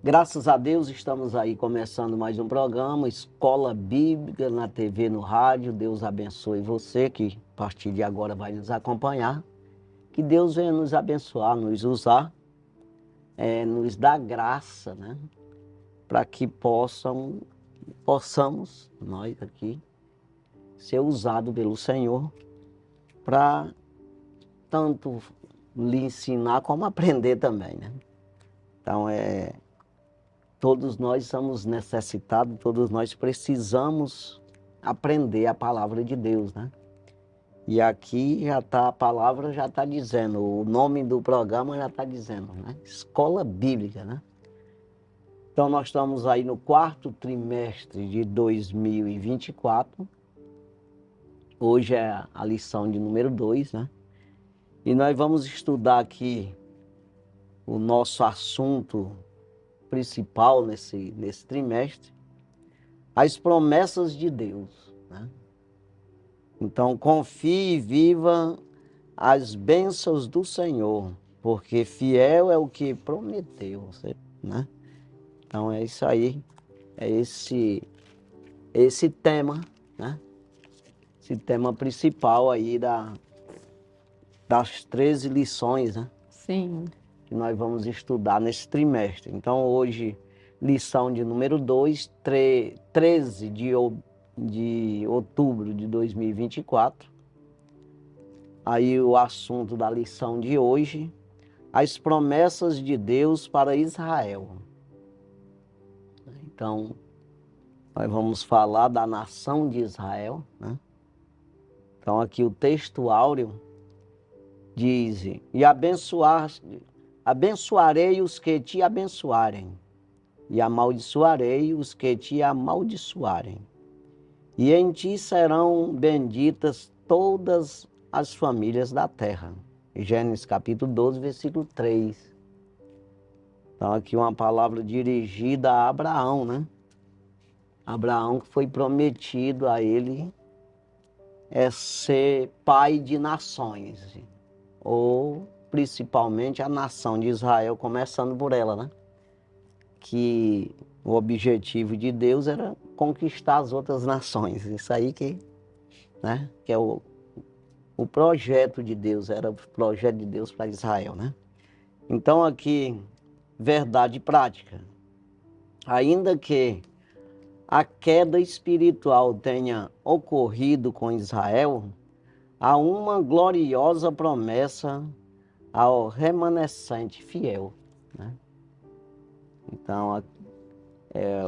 Graças a Deus estamos aí começando mais um programa, Escola Bíblica na TV, no rádio. Deus abençoe você que a partir de agora vai nos acompanhar. Que Deus venha nos abençoar, nos usar, nos dar graça, né? Para que possamos, nós aqui, ser usados pelo Senhor para tanto lhe ensinar como aprender também, né? Então, todos nós somos necessitados, todos nós precisamos aprender a palavra de Deus, né? E aqui já está, a palavra já está dizendo, o nome do programa já está dizendo, né? Escola Bíblica, né? Então nós estamos aí no quarto trimestre de 2024. Hoje é a lição de número 2, né? E nós vamos estudar aqui o nosso assunto principal nesse trimestre, as promessas de Deus, né? Então, confie e viva as bênçãos do Senhor, porque fiel é o que prometeu, né? Então, é isso aí, é esse tema, né? Esse tema principal aí das 13 lições, né? Sim. Que nós vamos estudar nesse trimestre. Então, hoje, lição de número 2, 13 de outubro de 2024. Aí o assunto da lição de hoje, as promessas de Deus para Israel. Então, nós vamos falar da nação de Israel, né? Então, aqui o texto áureo diz: e abençoarei os que te abençoarem, e amaldiçoarei os que te amaldiçoarem. E em ti serão benditas todas as famílias da terra. Gênesis capítulo 12, versículo 3. Então aqui uma palavra dirigida a Abraão, né? Abraão que foi prometido a ele ser pai de nações, ou principalmente a nação de Israel, começando por ela, né? Que o objetivo de Deus era conquistar as outras nações. Isso aí né? Que é o projeto de Deus, era o projeto de Deus para Israel, né? Então aqui, verdade prática. Ainda que a queda espiritual tenha ocorrido com Israel, há uma gloriosa promessa ao remanescente fiel, né? Então,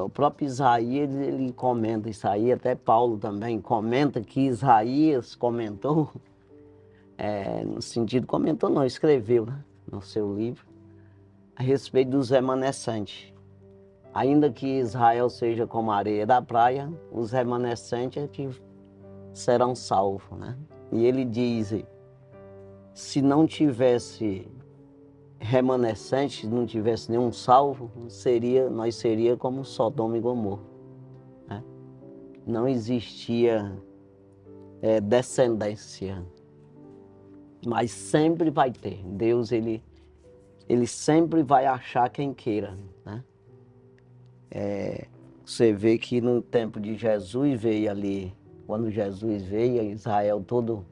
o próprio Isaías, ele comenta isso aí, até Paulo também comenta que Isaías comentou, no sentido, comentou não, escreveu, né, no seu livro, a respeito dos remanescentes. Ainda que Israel seja como a areia da praia, os remanescentes é que serão salvos, né? E ele diz, se não tivesse remanescente, não tivesse nenhum salvo, nós seria como Sodoma e Gomorra, né? Não existia descendência, mas sempre vai ter. Deus, ele sempre vai achar quem queira, né? Você vê que no tempo de Jesus veio ali, quando Jesus veio, Israel todo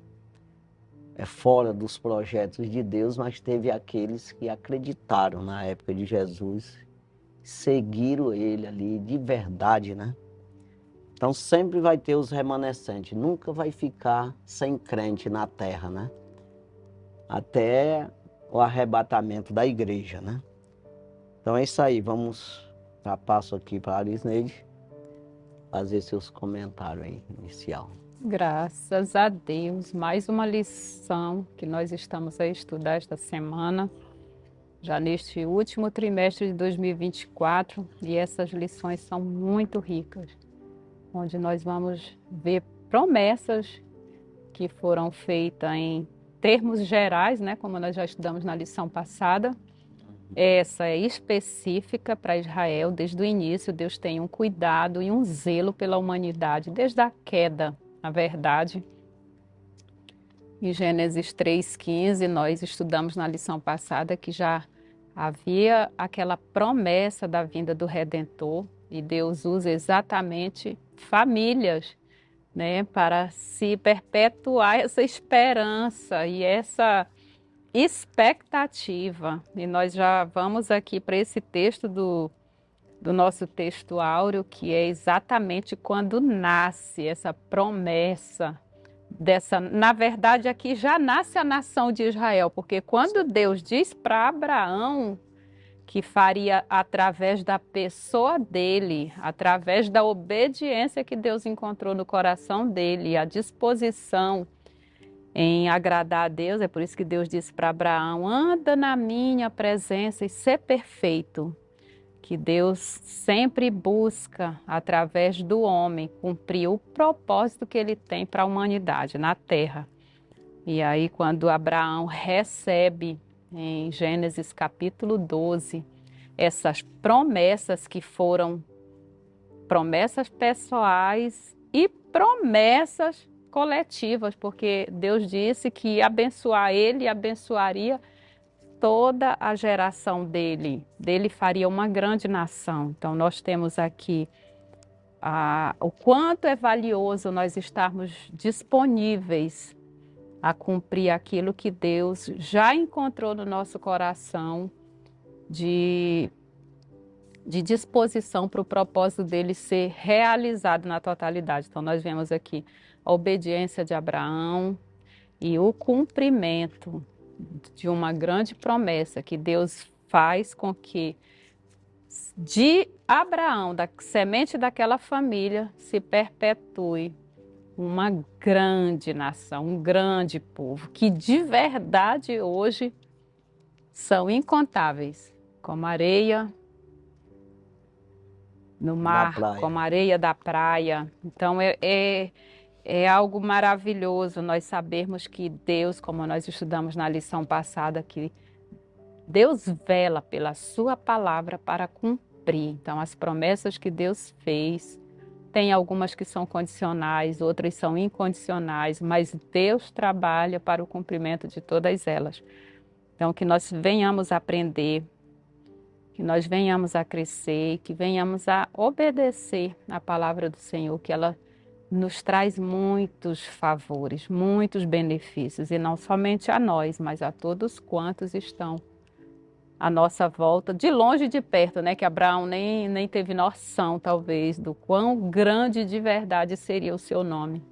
fora dos projetos de Deus, mas teve aqueles que acreditaram na época de Jesus, seguiram ele ali de verdade, né? Então sempre vai ter os remanescentes, nunca vai ficar sem crente na terra, né? Até o arrebatamento da igreja, né? Então é isso aí, passo aqui para a Arisneide fazer seus comentários aí, inicial. Graças a Deus, mais uma lição que nós estamos a estudar esta semana, já neste último trimestre de 2024, e essas lições são muito ricas, onde nós vamos ver promessas que foram feitas em termos gerais, né, como nós já estudamos na lição passada. Essa é específica para Israel. Desde o início, Deus tem um cuidado e um zelo pela humanidade, desde a queda, na verdade. Em Gênesis 3,15, nós estudamos na lição passada que já Havia aquela promessa da vinda do Redentor e Deus usa exatamente famílias, né, para se perpetuar essa esperança e essa expectativa. E nós já vamos aqui para esse texto do nosso texto áureo, que é exatamente quando nasce essa promessa dessa, na verdade, aqui já nasce a nação de Israel, porque quando Deus diz para Abraão que faria através da pessoa dele, através da obediência que Deus encontrou no coração dele, a disposição em agradar a Deus, é por isso que Deus disse para Abraão: anda na minha presença e ser perfeito. Que Deus sempre busca, através do homem, cumprir o propósito que ele tem para a humanidade na terra. E aí, quando Abraão recebe, em Gênesis capítulo 12, essas promessas que foram promessas pessoais e promessas coletivas, porque Deus disse que ia abençoar ele e abençoaria toda a geração dele. Dele faria uma grande nação. Então, nós temos aqui o quanto é valioso nós estarmos disponíveis a cumprir aquilo que Deus já encontrou no nosso coração de disposição para o propósito dele ser realizado na totalidade. Então, nós vemos aqui a obediência de Abraão e o cumprimento de uma grande promessa que Deus faz com que de Abraão, da semente daquela família, se perpetue uma grande nação, um grande povo, que de verdade hoje são incontáveis, como areia no mar, como areia da praia. Então é algo maravilhoso nós sabermos que Deus, como nós estudamos na lição passada, que Deus vela pela sua palavra para cumprir. Então, as promessas que Deus fez, tem algumas que são condicionais, outras são incondicionais, mas Deus trabalha para o cumprimento de todas elas. Então, que nós venhamos a aprender, que nós venhamos a crescer, que venhamos a obedecer a palavra do Senhor, que ela nos traz muitos favores, muitos benefícios, e não somente a nós, mas a todos quantos estão à nossa volta, de longe e de perto, né? Que Abraão nem teve noção, talvez, do quão grande de verdade seria o seu nome.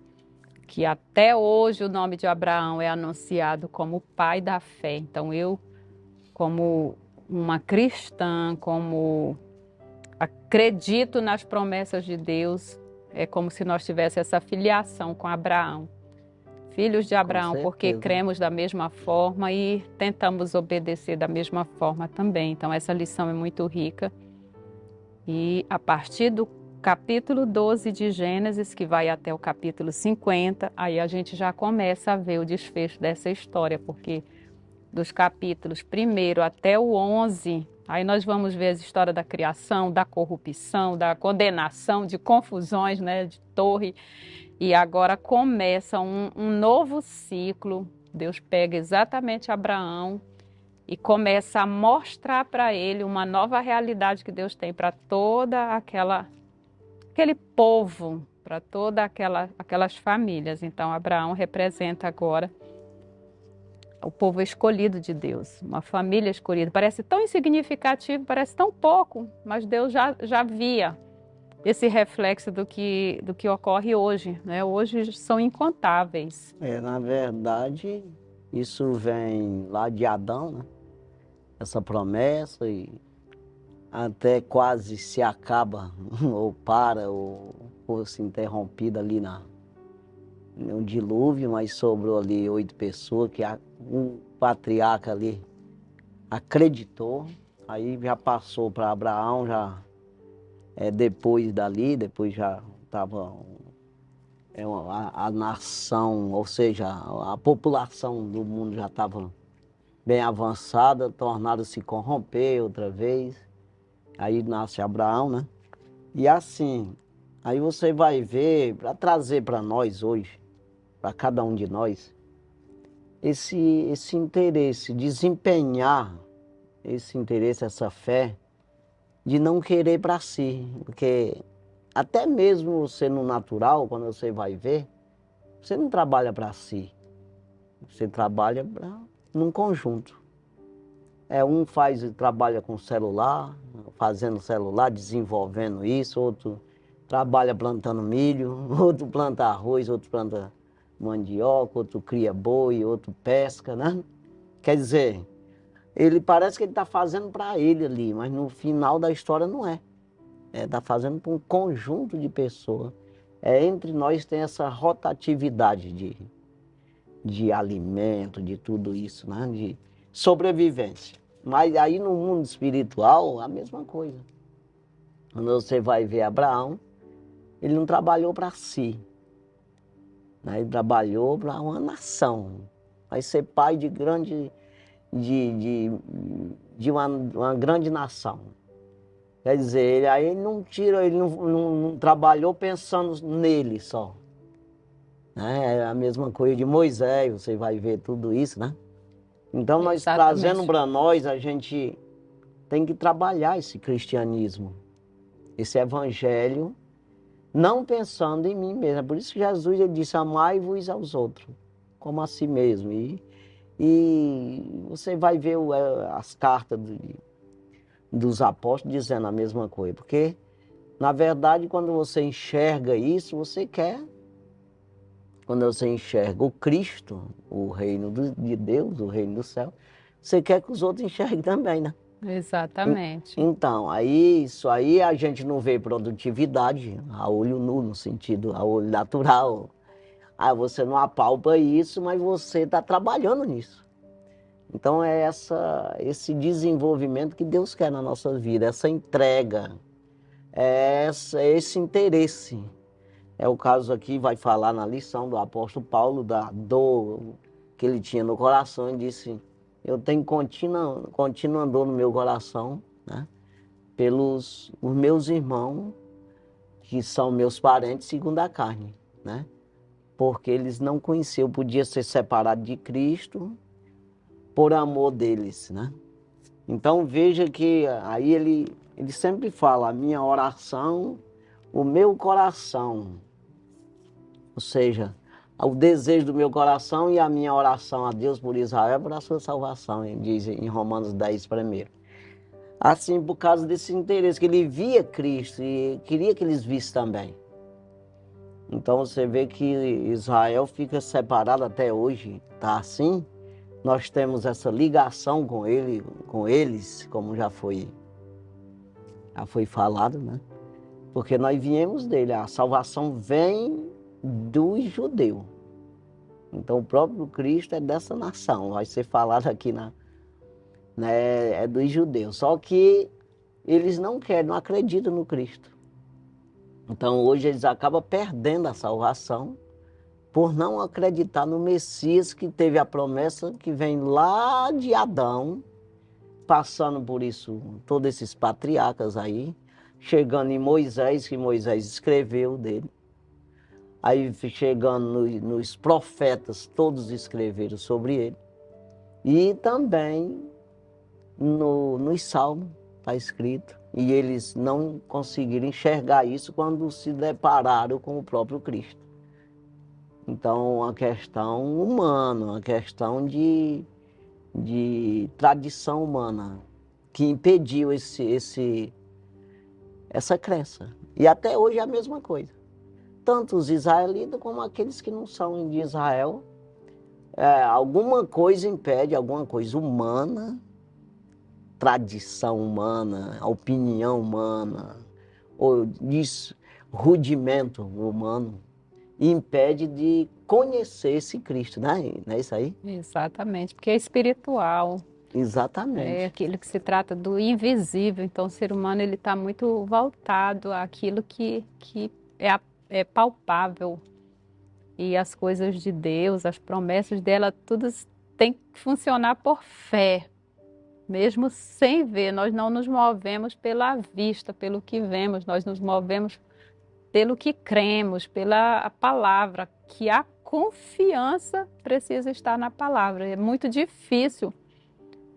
Que até hoje o nome de Abraão é anunciado como o pai da fé. Então eu, como uma cristã, como acredito nas promessas de Deus, é como se nós tivéssemos essa filiação com Abraão. Filhos de Abraão, porque cremos da mesma forma e tentamos obedecer da mesma forma também. Então, essa lição é muito rica. E a partir do capítulo 12 de Gênesis, que vai até o capítulo 50, aí a gente já começa a ver o desfecho dessa história, porque dos capítulos 1 até o 11, aí nós vamos ver as histórias da criação, da corrupção, da condenação, de confusões, né, de torre. E agora começa um novo ciclo. Deus pega exatamente Abraão e começa a mostrar para ele uma nova realidade que Deus tem para toda aquele povo, para toda aquelas famílias. Então Abraão representa agora o povo escolhido de Deus, uma família escolhida. Parece tão insignificativo, parece tão pouco, mas Deus já via esse reflexo do que ocorre hoje, né? Hoje são incontáveis. Na verdade, isso vem lá de Adão, né? Essa promessa, e até quase se acaba, ou para, ou fosse interrompida ali no dilúvio, mas sobrou ali 8 pessoas, que um patriarca ali acreditou, aí já passou para Abraão, já depois já estava a nação, ou seja, a população do mundo já estava bem avançada, tornaram-se corromper outra vez. Aí nasce Abraão, né? E assim, aí você vai ver, para trazer para nós hoje, para cada um de nós, esse interesse, desempenhar esse interesse, essa fé de não querer para si, porque até mesmo você no natural, quando você vai ver, você não trabalha para si, você trabalha num conjunto. Um trabalha com celular, fazendo celular, desenvolvendo isso, outro trabalha plantando milho, outro planta arroz, outro planta mandioca, outro cria boi, outro pesca, né? Quer dizer, ele parece que ele está fazendo para ele ali, mas no final da história não é. Está fazendo para um conjunto de pessoas. Entre nós tem essa rotatividade de alimento, de tudo isso, né? De sobrevivência. Mas aí no mundo espiritual, a mesma coisa. Quando você vai ver Abraão, ele não trabalhou para si, né? Ele trabalhou para uma nação. Vai ser pai de uma grande nação. Quer dizer, aí ele não tira, ele não trabalhou pensando nele só. Né? É a mesma coisa de Moisés, você vai ver tudo isso, né? Então nós trazendo Exatamente. para nós, a gente tem que trabalhar esse cristianismo, esse evangelho, não pensando em mim mesmo. É por isso que Jesus ele disse, amai-vos aos outros, como a si mesmo. E você vai ver as cartas dos apóstolos dizendo a mesma coisa, porque, na verdade, quando você enxerga isso, quando você enxerga o Cristo, o reino de Deus, o reino do céu, você quer que os outros enxerguem também, né? Exatamente. Então, aí, isso aí a gente não vê produtividade a olho nu, no sentido, a olho natural. Você não apalpa isso, mas você está trabalhando nisso. Então é esse desenvolvimento que Deus quer na nossa vida, essa entrega, esse interesse. É o caso aqui, vai falar na lição do apóstolo Paulo, da dor que ele tinha no coração, e disse, eu tenho contínua dor no meu coração, né? Pelos os meus irmãos, que são meus parentes segundo a carne, né? Porque eles não conheciam, podia ser separado de Cristo por amor deles, né? Então veja que aí ele sempre fala, a minha oração, o meu coração, ou seja, o desejo do meu coração e a minha oração a Deus por Israel, por a sua salvação, ele diz em Romanos 10 primeiro. Assim, por causa desse interesse, que ele via Cristo e queria que eles vissem também. Então você vê que Israel fica separado até hoje, tá assim? Nós temos essa ligação com ele, com eles, como já foi falado, né? Porque nós viemos dele, a salvação vem do judeu. Então o próprio Cristo é dessa nação, vai ser falado aqui né, é dos judeus. Só que eles não querem, não acreditam no Cristo. Então hoje eles acabam perdendo a salvação por não acreditar no Messias que teve a promessa que vem lá de Adão, passando por isso, todos esses patriarcas aí, chegando em Moisés, que Moisés escreveu dele. Aí chegando nos profetas, todos escreveram sobre ele. E também nos Salmos está escrito. E eles não conseguiram enxergar isso quando se depararam com o próprio Cristo. Então, uma questão humana, uma questão de tradição humana, que impediu essa crença. E até hoje é a mesma coisa. Tanto os israelitas como aqueles que não são de Israel, alguma coisa impede, alguma coisa humana, tradição humana, opinião humana, ou rudimento humano, impede de conhecer esse Cristo, né? Não é isso aí? Exatamente, porque é espiritual, é Exatamente. aquilo que se trata do invisível. Então, o ser humano ele está muito voltado àquilo que é palpável. E as coisas de Deus, as promessas dela, tudo tem que funcionar por fé. Mesmo sem ver, nós não nos movemos pela vista, pelo que vemos, nós nos movemos pelo que cremos, pela palavra, que a confiança precisa estar na palavra. É muito difícil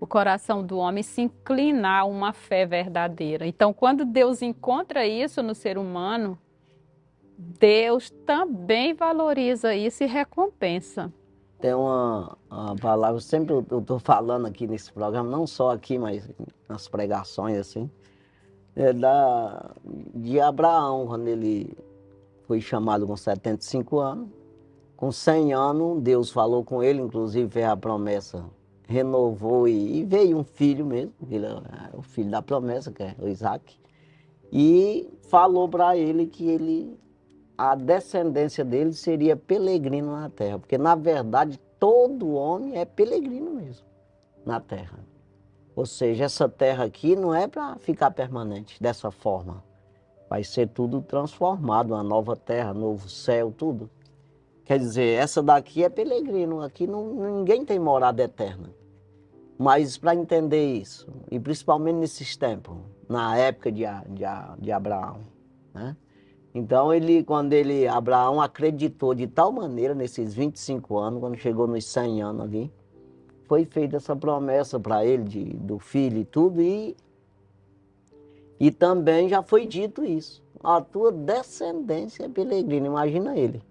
o coração do homem se inclinar a uma fé verdadeira. Então, quando Deus encontra isso no ser humano, Deus também valoriza isso e recompensa. Tem uma palavra, sempre eu estou falando aqui nesse programa, não só aqui, mas nas pregações, assim, de Abraão, quando ele foi chamado com 75 anos. Com 100 anos, Deus falou com ele, inclusive fez a promessa, renovou e veio um filho mesmo, o filho da promessa, que é o Isaac, e falou para ele que a descendência dele seria peregrino na terra, porque na verdade todo homem é peregrino mesmo na terra. Ou seja, essa terra aqui não é para ficar permanente dessa forma. Vai ser tudo transformado, uma nova terra, novo céu, tudo. Quer dizer, essa daqui é peregrino, aqui ninguém tem morada eterna. Mas para entender isso, e principalmente nesses tempos, na época de Abraão, né? Então, Abraão acreditou de tal maneira nesses 25 anos, quando chegou nos 100 anos ali, foi feita essa promessa para ele do filho e tudo, e também já foi dito isso. A tua descendência é peregrina, imagina ele.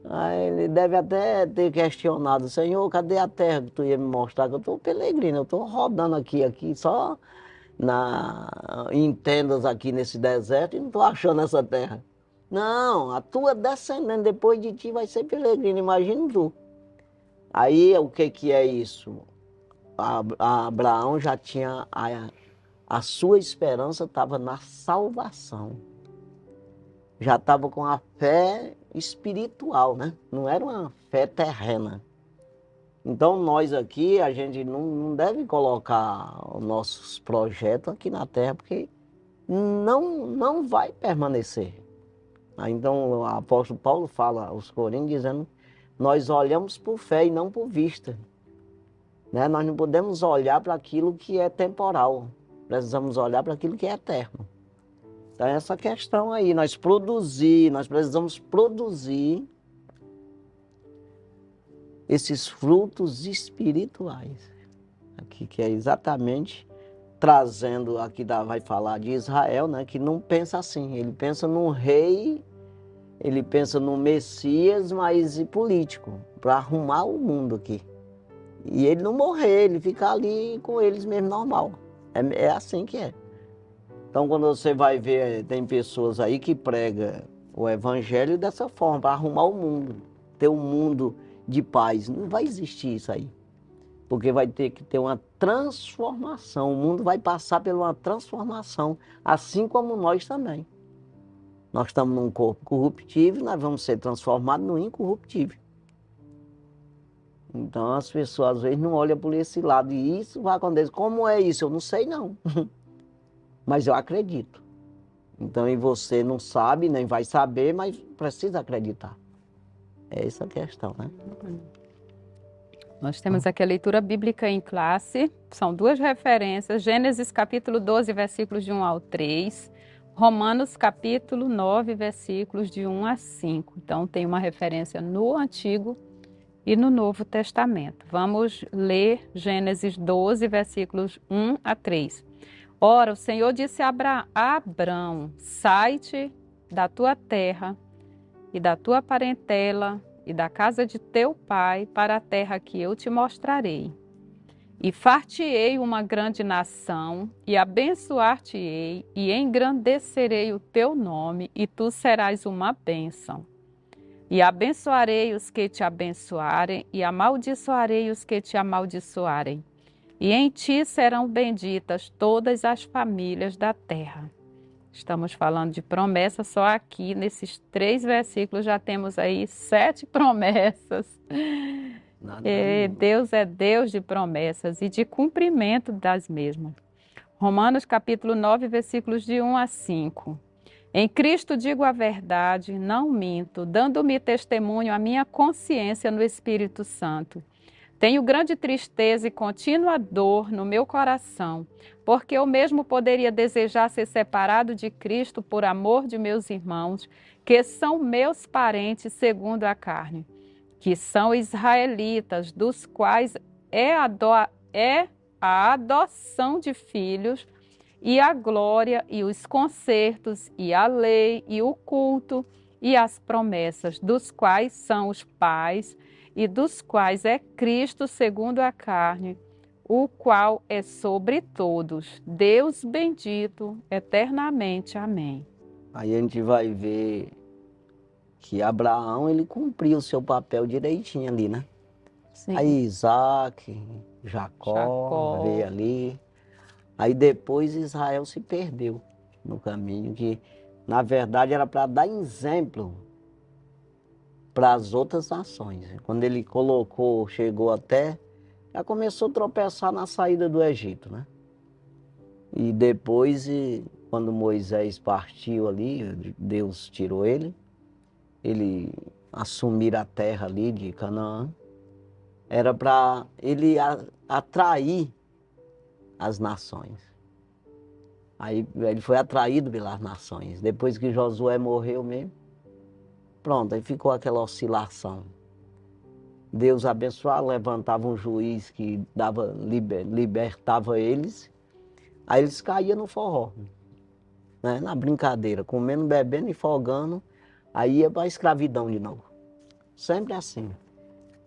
Aí ele deve até ter questionado, Senhor, cadê a terra que tu ia me mostrar? Que eu estou peregrino, eu estou rodando aqui só em tendas aqui nesse deserto e não estou achando essa terra. Não, a tua descendente depois de ti vai ser peregrino, imagina tu. Aí o que é isso? Abraão já tinha, a sua esperança estava na salvação. Já estava com a fé espiritual, né? Não era uma fé terrena. Então nós aqui, a gente não deve colocar os nossos projetos aqui na terra, porque não vai permanecer. Então o apóstolo Paulo fala aos Coríntios dizendo, nós olhamos por fé e não por vista. Né? Nós não podemos olhar para aquilo que é temporal, precisamos olhar para aquilo que é eterno. Então essa questão aí, nós precisamos produzir esses frutos espirituais. Aqui que é exatamente trazendo, aqui vai falar de Israel, né, que não pensa assim, ele pensa num rei, ele pensa no Messias, mas político, para arrumar o mundo aqui. E ele não morrer, ele ficar ali com eles mesmo normal. É assim que é. Então, quando você vai ver, tem pessoas aí que pregam o evangelho dessa forma, para arrumar o mundo, ter um mundo de paz. Não vai existir isso aí, porque vai ter que ter uma transformação. O mundo vai passar por uma transformação, assim como nós também. Nós estamos num corpo corruptível, nós vamos ser transformados no incorruptível. Então, as pessoas às vezes não olham por esse lado, e isso vai acontecer. Como é isso? Eu não sei não. Mas eu acredito. Então, e você não sabe, nem vai saber, mas precisa acreditar. É essa a questão, né? Nós temos aqui a leitura bíblica em classe, são duas referências, Gênesis capítulo 12, versículos de 1 ao 3, Romanos capítulo 9, versículos de 1 a 5. Então, tem uma referência no Antigo e no Novo Testamento. Vamos ler Gênesis 12, versículos 1 a 3. Ora, o Senhor disse a Abrão, sai-te da tua terra e da tua parentela e da casa de teu pai para a terra que eu te mostrarei. E far-te-ei uma grande nação, e abençoar-te-ei, e engrandecerei o teu nome, e tu serás uma bênção. E abençoarei os que te abençoarem, e amaldiçoarei os que te amaldiçoarem. E em ti serão benditas todas as famílias da terra. Estamos falando de promessa, só aqui nesses 3 versículos já temos aí 7 promessas. Deus é Deus de promessas e de cumprimento das mesmas. Romanos capítulo 9, versículos de 1 a 5. Em Cristo digo a verdade, não minto, dando-me testemunho a minha consciência no Espírito Santo. Tenho grande tristeza e contínua dor no meu coração, porque eu mesmo poderia desejar ser separado de Cristo por amor de meus irmãos, que são meus parentes segundo a carne, que são israelitas, dos quais é é a adoção de filhos, e a glória, e os concertos, e a lei, e o culto, e as promessas, dos quais são os pais, e dos quais é Cristo segundo a carne, o qual é sobre todos, Deus bendito eternamente. Amém. Aí a gente vai ver que Abraão, ele cumpriu o seu papel direitinho ali, né? Sim. Aí Isaac, Jacó veio ali. Aí depois Israel se perdeu no caminho, que na verdade era para dar exemplo para as outras nações. Quando ele colocou, chegou até, já começou a tropeçar na saída do Egito, né? E depois, quando Moisés partiu ali, Deus tirou ele assumir a terra ali de Canaã, era para ele atrair as nações. Aí ele foi atraído pelas nações. Depois que Josué morreu mesmo, pronto, aí ficou aquela oscilação. Deus abençoava, levantava um juiz que libertava eles, aí eles caíam no forró, né? Na brincadeira, comendo, bebendo e folgando, aí ia para a escravidão de novo. Sempre assim.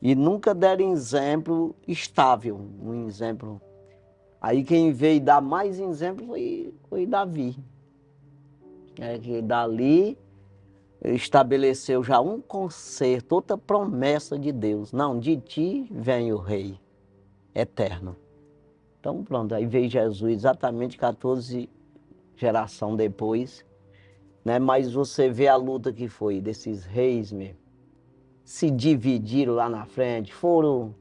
E nunca deram exemplo estável, um exemplo. Aí quem veio dar mais exemplo foi Davi. É que dali estabeleceu já um concerto, outra promessa de Deus. Não, de ti vem o rei eterno. Então pronto, aí veio Jesus exatamente 14 geração depois, né? Mas você vê a luta que foi desses reis mesmo. Se dividiram lá na frente, foram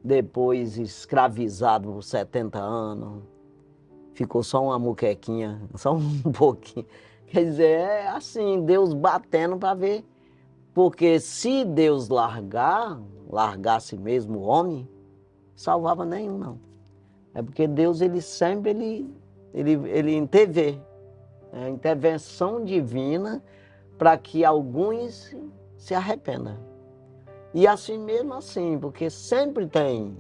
depois escravizados por 70 anos, ficou só uma muquequinha, só um pouquinho. Quer dizer, é assim, Deus batendo para ver, porque se Deus largasse mesmo o homem, salvava nenhum, não. É porque Deus, ele sempre, ele intervê, é a intervenção divina para que alguns se arrependam. E assim mesmo assim, porque sempre tem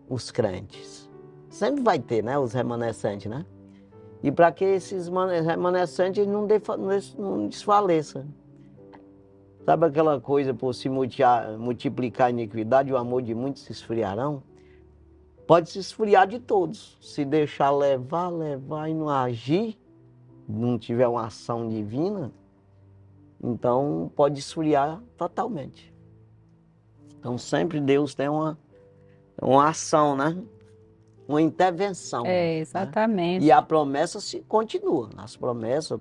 os crentes, sempre vai ter, né, os remanescentes, né? E para que esses remanescentes não desfaleçam. Sabe aquela coisa, por se multiplicar a iniquidade, o amor de muitos se esfriarão? Pode se esfriar de todos, se deixar levar e não agir, não tiver uma ação divina, então pode esfriar totalmente. Então sempre Deus tem uma ação, né? Uma intervenção. É, exatamente. Né? E a promessa se continua.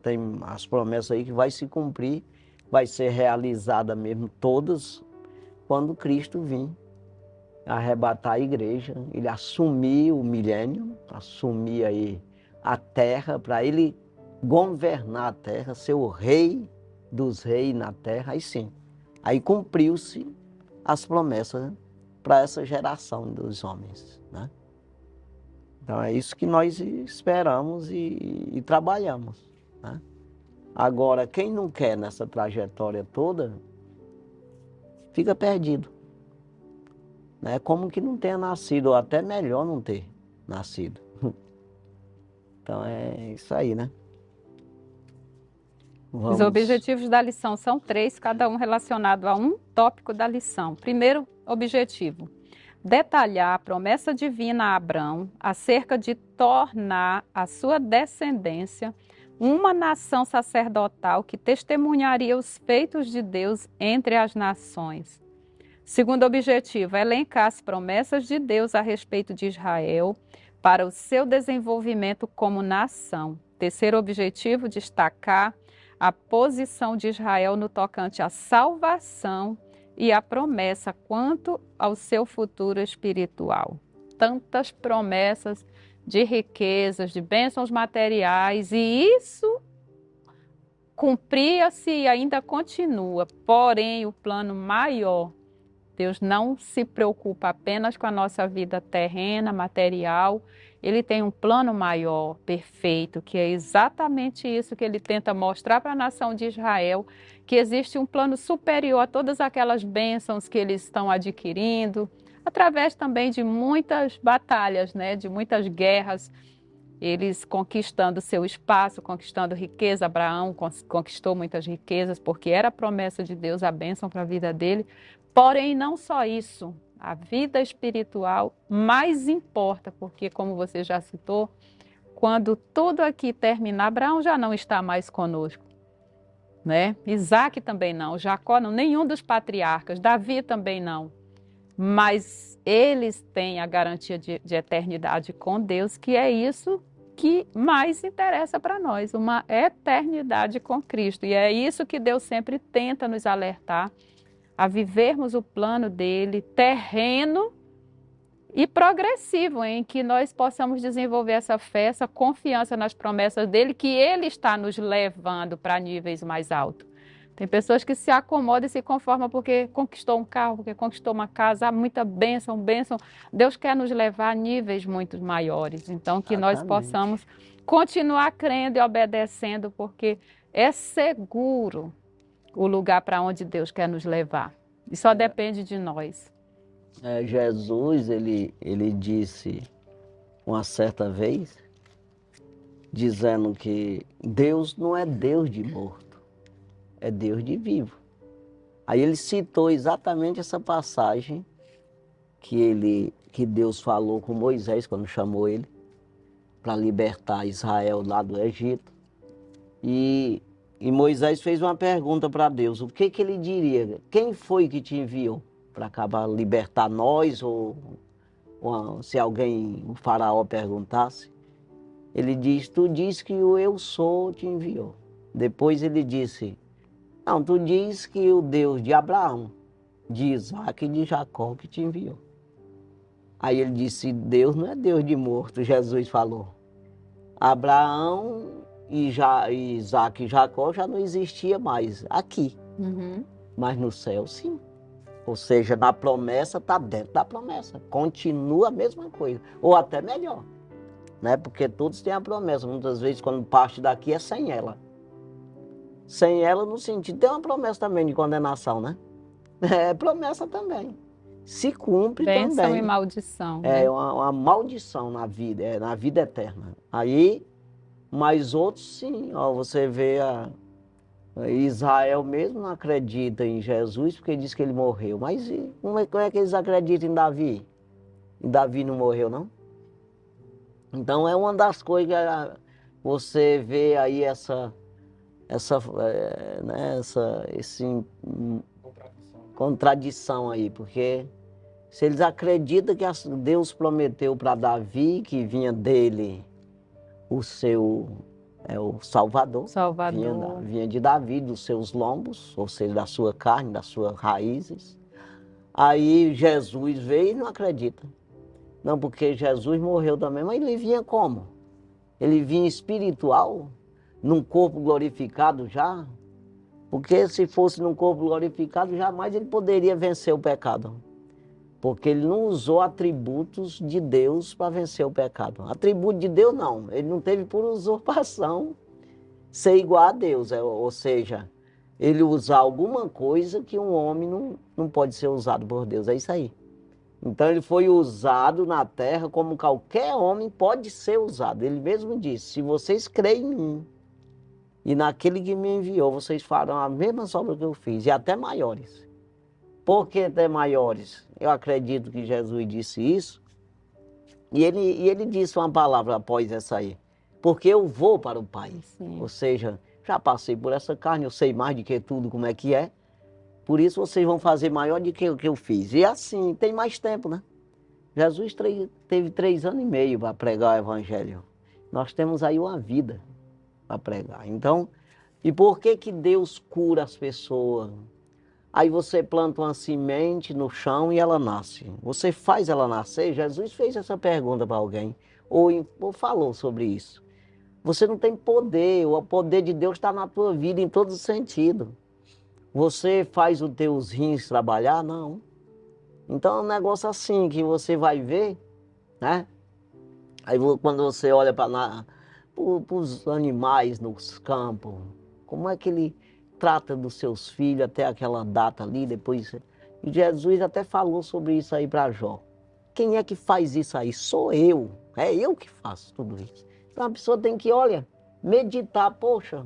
Tem as promessas aí que vai se cumprir, vai ser realizada mesmo todas quando Cristo vir arrebatar a igreja, ele assumir o milênio, assumir aí a terra, para ele governar a terra, ser o rei dos reis na terra, aí sim. Aí cumpriu-se as promessas para essa geração dos homens, né? Então é isso que nós esperamos e trabalhamos, né? Agora, quem não quer nessa trajetória toda, fica perdido, né? Como que não tenha nascido, ou até melhor não ter nascido. Então é isso aí, né? Os objetivos da lição são 3, cada um relacionado a um tópico da lição. Primeiro objetivo: detalhar a promessa divina a Abraão acerca de tornar a sua descendência uma nação sacerdotal que testemunharia os feitos de Deus entre as nações. Segundo objetivo: elencar as promessas de Deus a respeito de Israel para o seu desenvolvimento como nação. Terceiro objetivo: destacar a posição de Israel no tocante à salvação e a promessa quanto ao seu futuro espiritual. Tantas promessas de riquezas, de bênçãos materiais, e isso cumpria-se e ainda continua. Porém, o plano maior, Deus não se preocupa apenas com a nossa vida terrena, material. Ele tem um plano maior, perfeito, que é exatamente isso que ele tenta mostrar para a nação de Israel, que existe um plano superior a todas aquelas bênçãos que eles estão adquirindo, através também de muitas batalhas, né? De muitas guerras, eles conquistando seu espaço, conquistando riqueza. Abraão conquistou muitas riquezas, porque era a promessa de Deus, a bênção para a vida dele. Porém, não só isso, a vida espiritual mais importa, porque, como você já citou, quando tudo aqui terminar, Abraão já não está mais conosco, né? Isaac também não, Jacó não, nenhum dos patriarcas, Davi também não. Mas eles têm a garantia de eternidade com Deus, que é isso que mais interessa para nós, uma eternidade com Cristo. E é isso que Deus sempre tenta nos alertar, a vivermos o plano dele, terreno e progressivo, em que nós possamos desenvolver essa fé, essa confiança nas promessas dele, que ele está nos levando para níveis mais altos. Tem pessoas que se acomodam e se conformam porque conquistou um carro, porque conquistou uma casa, há muita bênção, bênção. Deus quer nos levar a níveis muito maiores. Então, que nós Exatamente. possamos continuar crendo e obedecendo, porque é seguro o lugar para onde Deus quer nos levar. E só depende de nós. Jesus, ele disse uma certa vez, dizendo que Deus não é Deus de morto, é Deus de vivo. Aí ele citou exatamente essa passagem que Deus falou com Moisés quando chamou ele para libertar Israel lá do Egito. E Moisés fez uma pergunta para Deus: o que ele diria? Quem foi que te enviou para acabar libertar nós? Ou se alguém, o faraó, perguntasse, ele diz: tu diz que o eu sou te enviou. Depois ele disse: não, tu diz que o Deus de Abraão, de Isaac e de Jacó que te enviou. Aí ele disse: Deus não é Deus de morto. Jesus falou: Abraão e Isaac e Jacó já não existia mais aqui, mas no céu sim. Ou seja, na promessa está dentro da promessa, continua a mesma coisa, ou até melhor, né? Porque todos têm a promessa. Muitas vezes quando parte daqui é sem ela. Sem ela no sentido, tem uma promessa também de condenação, né? É promessa também. Se cumpre Bênção também. e maldição, É né? uma maldição na vida, na vida eterna. Aí, mas outros sim, ó, você vê Israel mesmo não acredita em Jesus porque diz que ele morreu. Mas como é que eles acreditam em Davi? E Davi não morreu, não? Então é uma das coisas que você vê aí esse contradição aí, porque se eles acreditam que Deus prometeu para Davi que vinha dele o Salvador, Salvador. vinha de Davi, dos seus lombos, ou seja, da sua carne, das suas raízes. Aí Jesus veio e não acredita. Não, porque Jesus morreu também, mas ele vinha como? Ele vinha espiritual, num corpo glorificado já, porque se fosse num corpo glorificado, jamais ele poderia vencer o pecado. Porque ele não usou atributos de Deus para vencer o pecado. Atributo de Deus não, ele não teve por usurpação ser igual a Deus, ou seja, ele usar alguma coisa que um homem não pode ser usado por Deus, é isso aí. Então ele foi usado na terra como qualquer homem pode ser usado. Ele mesmo disse: se vocês creem em mim e naquele que me enviou, vocês farão a mesma obra que eu fiz, e até maiores. Por que até maiores? Eu acredito que Jesus disse isso, e ele disse uma palavra após essa aí: porque eu vou para o Pai. Sim. Ou seja, já passei por essa carne, eu sei mais do que tudo como é que é, por isso vocês vão fazer maior do que o que eu fiz. E assim, tem mais tempo, né? Jesus teve 3 anos e meio para pregar o Evangelho. Nós temos aí uma vida para pregar. Então, e por que Deus cura as pessoas? Aí você planta uma semente no chão e ela nasce. Você faz ela nascer? Jesus fez essa pergunta para alguém, ou falou sobre isso. Você não tem poder, o poder de Deus está na tua vida em todos os sentidos. Você faz os teus rins trabalhar? Não. Então é um negócio assim que você vai ver, né? Aí quando você olha para os animais nos campos, como é que ele trata dos seus filhos até aquela data ali, depois Jesus até falou sobre isso aí para Jó. Quem é que faz isso aí? Sou eu. É eu que faço tudo isso. Então a pessoa tem que, olha, meditar. Poxa,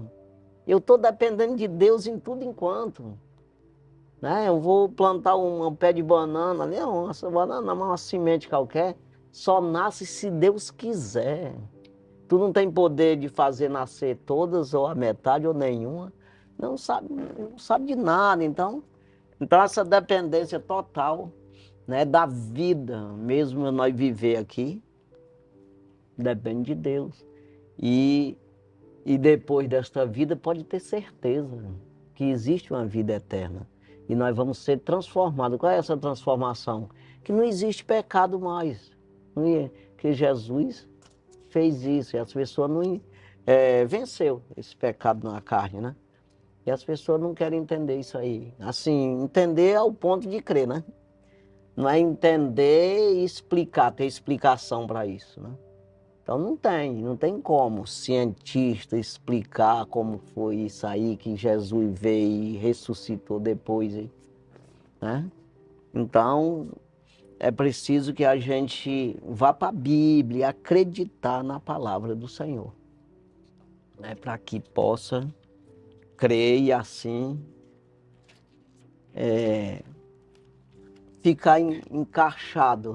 eu estou dependendo de Deus em tudo enquanto. Né? Eu vou plantar um pé de banana, não, essa banana não é uma semente qualquer. Só nasce se Deus quiser. Tu não tem poder de fazer nascer todas, ou a metade, ou nenhuma. Não sabe de nada. Então essa dependência total, né, da vida, mesmo nós viver aqui, depende de Deus. E, e depois desta vida, pode ter certeza que existe uma vida eterna. E nós vamos ser transformados. Qual é essa transformação? Que não existe pecado mais. Que Jesus fez isso e as pessoas não venceu esse pecado na carne, né? E as pessoas não querem entender isso aí. Assim, entender ao ponto de crer, né? Não é entender e explicar, ter explicação para isso, né? Então não tem como cientista explicar como foi isso aí que Jesus veio e ressuscitou depois, né? Então é preciso que a gente vá para a Bíblia, acreditar na palavra do Senhor, né? Para que possa crer e assim ficar encaixado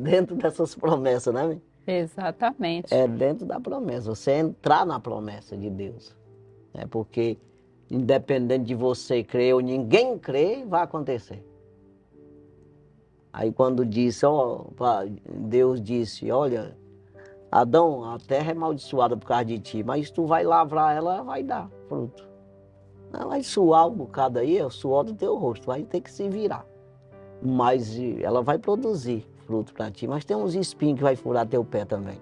dentro dessas promessas, né? Exatamente. É dentro da promessa, você entrar na promessa de Deus, né? Porque independente de você crer ou ninguém crer, vai acontecer. Aí quando disse, ó, Deus disse, olha, Adão, a terra é amaldiçoada por causa de ti, mas tu vai lavrar ela, vai dar fruto. Não, vai suar um bocado aí, é o suor do teu rosto, vai ter que se virar. Mas ela vai produzir fruto para ti, mas tem uns espinhos que vai furar teu pé também.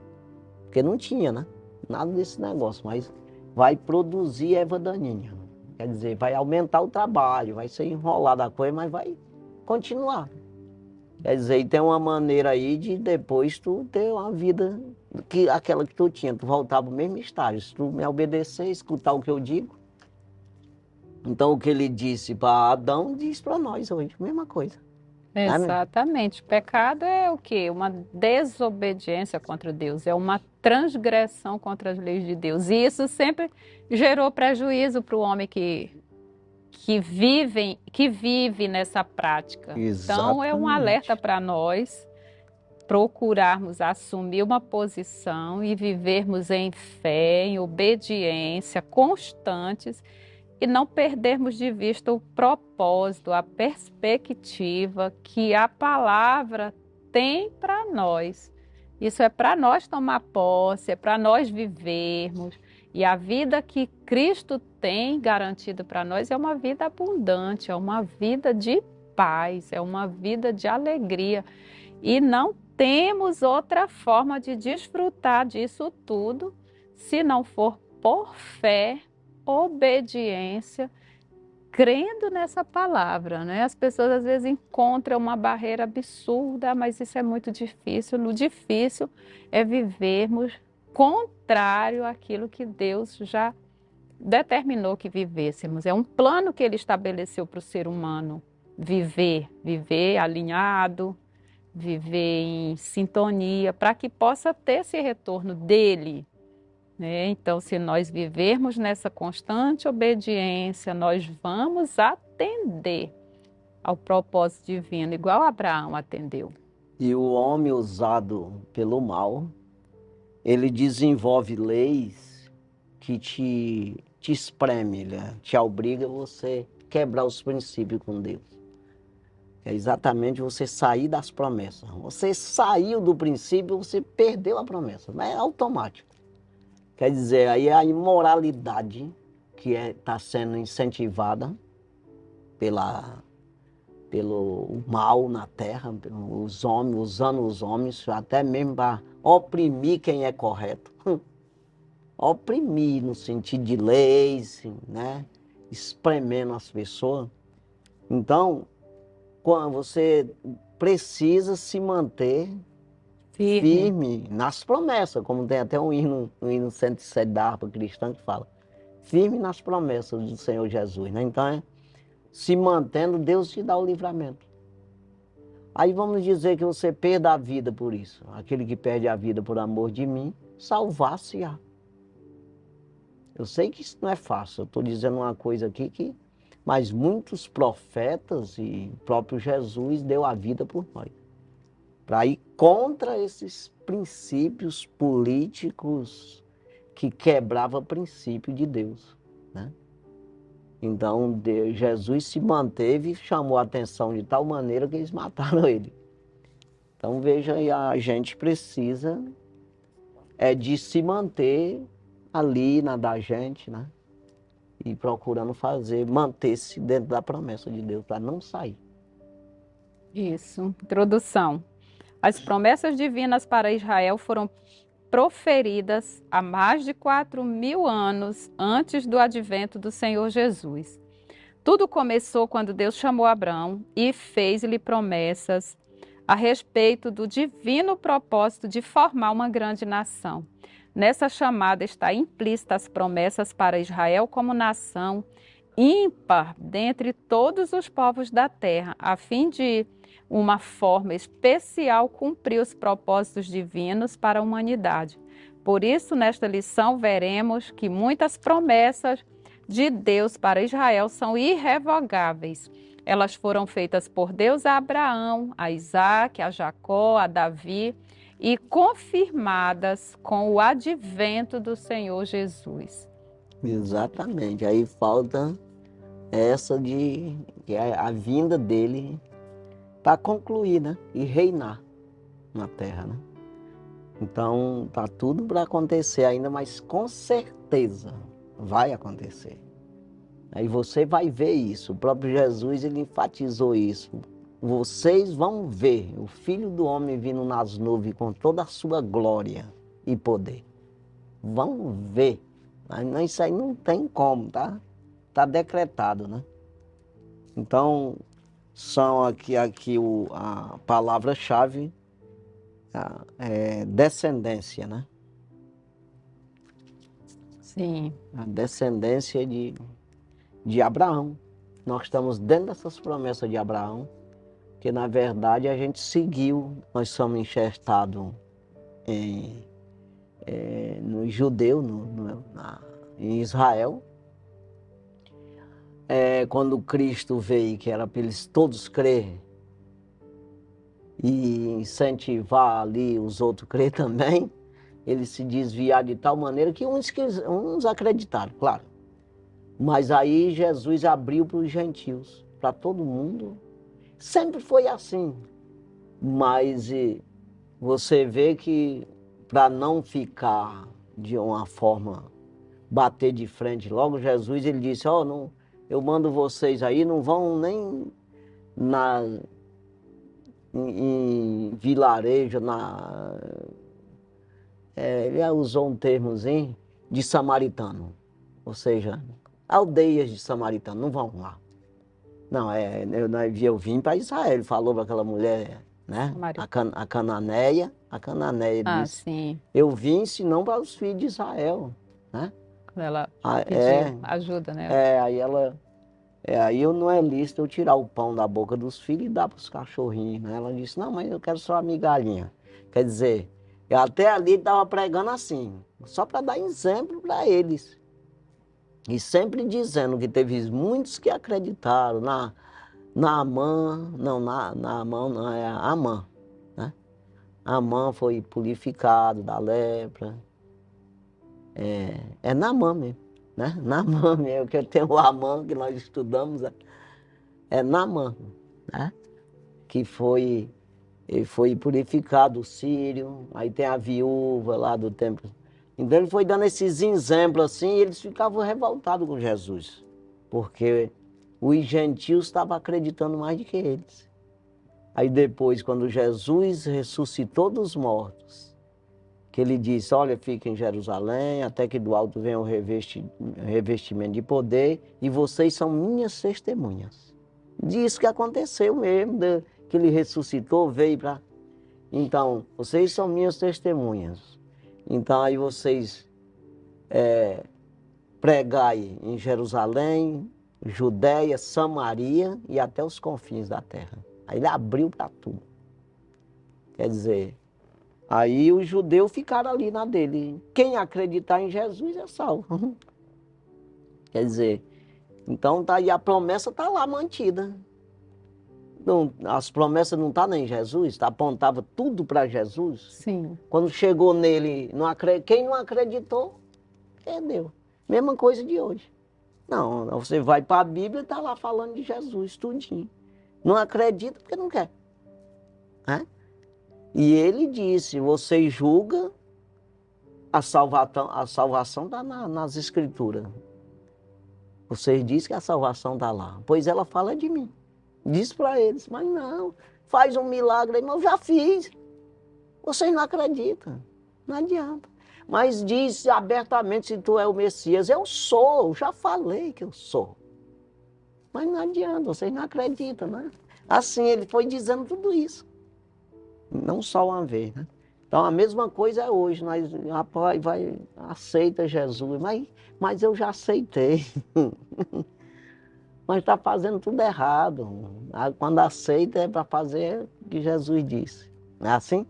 Porque não tinha, né? Nada desse negócio, mas vai produzir erva daninha. Quer dizer, vai aumentar o trabalho, vai ser enrolada a coisa, mas vai continuar. Quer dizer, e tem uma maneira aí de depois tu ter uma vida, aquela que tu tinha, tu voltar para o mesmo estágio. Se tu me obedecer, escutar o que eu digo. Então o que ele disse para Adão, diz para nós hoje, mesma coisa. Né? Exatamente. Pecado é o quê? Uma desobediência contra Deus, é uma transgressão contra as leis de Deus. E isso sempre gerou prejuízo para o homem que vive nessa prática. Então é um alerta Exatamente. para nós procurarmos assumir uma posição e vivermos em fé, em obediência, constantes e não perdermos de vista o propósito, a perspectiva que a palavra tem para nós. Isso é para nós tomar posse, é para nós vivermos. E a vida que Cristo tem garantido para nós é uma vida abundante, é uma vida de paz, é uma vida de alegria. E não temos outra forma de desfrutar disso tudo se não for por fé, obediência, crendo nessa palavra, né? As pessoas às vezes encontram uma barreira absurda, mas isso é muito difícil. No difícil é vivermos contrário àquilo que Deus já determinou que vivêssemos. É um plano que Ele estabeleceu para o ser humano viver alinhado, viver em sintonia, para que possa ter esse retorno dele, né? Então, se nós vivermos nessa constante obediência, nós vamos atender ao propósito divino, igual Abraão atendeu. E o homem usado pelo mal, ele desenvolve leis que te espreme, né? Te obriga a você quebrar os princípios com Deus. É exatamente você sair das promessas. Você saiu do princípio, você perdeu a promessa, mas é automático. Quer dizer, aí a imoralidade que está sendo incentivada pelo mal na terra, os homens, usando os homens, até mesmo para oprimir quem é correto. Oprimir no sentido de leis, né? Espremendo as pessoas. Então, quando você precisa se manter firme nas promessas, como tem até um hino 107 da harpa cristã que fala, firme nas promessas do Senhor Jesus, né? Então, se mantendo, Deus te dá o livramento. Aí vamos dizer que você perda a vida por isso. Aquele que perde a vida por amor de mim, salvar-se-á. Eu sei que isso não é fácil, eu estou dizendo uma coisa aqui que... Mas muitos profetas e o próprio Jesus deu a vida por nós. Para ir contra esses princípios políticos que quebravam o princípio de Deus, né? Então, Jesus se manteve e chamou a atenção de tal maneira que eles mataram ele. Então, veja aí, a gente precisa de se manter ali na da gente, né? E procurando manter-se dentro da promessa de Deus, para não sair. Isso. Introdução. As promessas divinas para Israel foram proferidas há mais de 4.000 anos antes do advento do Senhor Jesus. Tudo começou quando Deus chamou Abraão e fez-lhe promessas a respeito do divino propósito de formar uma grande nação. Nessa chamada está implícita as promessas para Israel como nação ímpar dentre todos os povos da terra, a fim de uma forma especial cumprir os propósitos divinos para a humanidade. Por isso, nesta lição, veremos que muitas promessas de Deus para Israel são irrevogáveis. Elas foram feitas por Deus a Abraão, a Isaac, a Jacó, a Davi e confirmadas com o advento do Senhor Jesus. Exatamente. Aí falta essa de a vinda dele para concluir, né? E reinar na terra, né? Então, tá tudo para acontecer ainda, mas com certeza vai acontecer. Aí você vai ver isso. O próprio Jesus, ele enfatizou isso. Vocês vão ver o Filho do Homem vindo nas nuvens com toda a sua glória e poder. Vão ver. Isso aí não tem como, tá? Tá decretado, né? Então, são aqui a palavra-chave, descendência, né? Sim. A descendência de Abraão. Nós estamos dentro dessas promessas de Abraão, que na verdade a gente seguiu, nós somos enxertados no judeu, em Israel. Quando Cristo veio, que era para eles todos crerem e incentivar ali os outros a crer também, eles se desviaram de tal maneira que uns acreditaram, claro. Mas aí Jesus abriu para os gentios, para todo mundo. Sempre foi assim. Mas você vê que para não ficar de uma forma, bater de frente logo, Jesus ele disse, não, eu mando vocês aí, não vão nem em vilarejo, ele usou um termozinho de samaritano, ou seja, aldeias de samaritano, não vão lá. Não, eu vim para Israel, ele falou para aquela mulher, né? A cananeia, ele disse, sim. eu vim senão para os filhos de Israel, né? Ela pediu ajuda, né? Aí eu não é lícito eu tirar o pão da boca dos filhos e dar para os cachorrinhos, né? Ela disse, não, mas eu quero só a migalhinha. Quer dizer, eu até ali estava pregando assim, só para dar exemplo para eles. E sempre dizendo que teve muitos que acreditaram Naamã, né? Naamã foi purificado da lepra. É Naamã mesmo, né? Naamã mesmo, que tem o Amã que nós estudamos, é Naamã, né? Que ele foi purificado, o sírio, aí tem a viúva lá do templo. Então ele foi dando esses exemplos assim e eles ficavam revoltados com Jesus, porque os gentios estavam acreditando mais do que eles. Aí depois, quando Jesus ressuscitou dos mortos, que ele disse, olha, fica em Jerusalém, até que do alto venha o revestimento de poder, e vocês são minhas testemunhas. Diz que aconteceu mesmo, que ele ressuscitou, veio para... Então, vocês são minhas testemunhas. Então, aí vocês pregai em Jerusalém, Judéia, Samaria e até os confins da terra. Aí ele abriu para tudo. Quer dizer, aí os judeus ficaram ali na dele. Quem acreditar em Jesus é salvo. Quer dizer, então tá aí, a promessa está lá mantida. Não, as promessas não estão em Jesus, tá, apontava tudo para Jesus. Sim. Quando chegou nele, quem não acreditou, perdeu. Mesma coisa de hoje. Não, você vai para a Bíblia e está lá falando de Jesus, tudinho. Não acredita porque não quer. Né? E ele disse, você julga, a salvação está nas Escrituras. Vocês dizem que a salvação está lá. Pois ela fala de mim. Diz para eles, mas não, faz um milagre aí, mas eu já fiz. Vocês não acreditam, não adianta. Mas diz abertamente se tu é o Messias. Eu sou, já falei que eu sou. Mas não adianta, vocês não acreditam, né? Assim, ele foi dizendo tudo isso. Não só uma vez, né? Então a mesma coisa é hoje, nós, rapaz, aceita Jesus, mas eu já aceitei. Mas está fazendo tudo errado. Quando aceita é para fazer o que Jesus disse. Não é assim?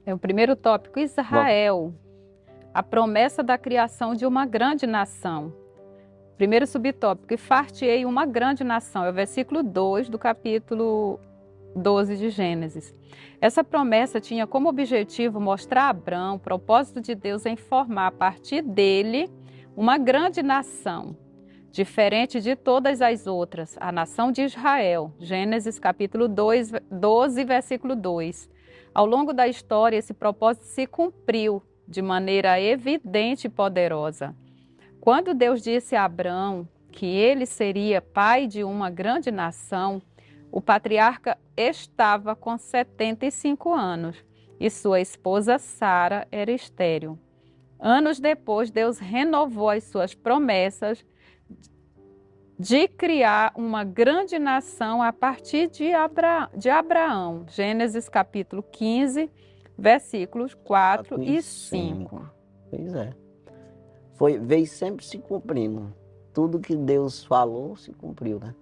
É o primeiro tópico, Israel. Bom. A promessa da criação de uma grande nação. Primeiro subtópico, e far-te-ei uma grande nação. É o versículo 2 do capítulo 12 de Gênesis. Essa promessa tinha como objetivo mostrar a Abrão o propósito de Deus em formar a partir dele uma grande nação, diferente de todas as outras, a nação de Israel. Gênesis capítulo 12, versículo 2. Ao longo da história, esse propósito se cumpriu de maneira evidente e poderosa. Quando Deus disse a Abrão que ele seria pai de uma grande nação, o patriarca estava com 75 anos e sua esposa Sara era estéril. Anos depois, Deus renovou as suas promessas de criar uma grande nação a partir de Abraão. Gênesis capítulo 15, versículos 4 e 5. Pois é. Veio sempre se cumprindo. Tudo que Deus falou se cumpriu, né?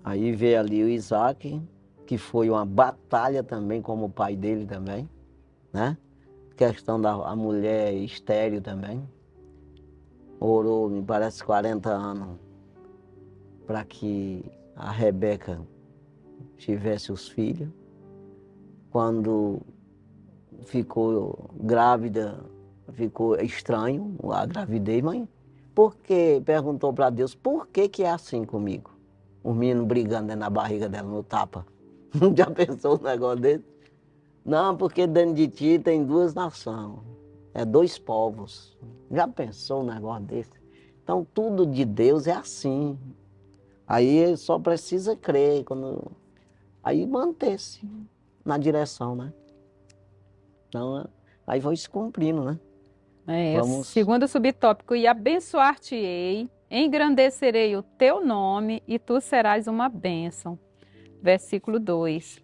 Aí veio ali o Isaac, que foi uma batalha também, como o pai dele também, né? Questão da mulher estéril também. Orou, me parece, 40 anos para que a Rebeca tivesse os filhos. Quando ficou grávida, ficou estranho a gravidez, mas por que? Perguntou para Deus, por que é assim comigo? Os meninos brigando dentro da barriga dela, no tapa. Já pensou um negócio desse? Não, porque dentro de ti tem duas nações, é dois povos. Já pensou um negócio desse? Então tudo de Deus é assim. Aí só precisa crer, aí manter-se na direção, né? Então, aí vai se cumprindo, né? Segundo subtópico, e abençoar-te-ei, engrandecerei o teu nome e tu serás uma bênção. Versículo 2.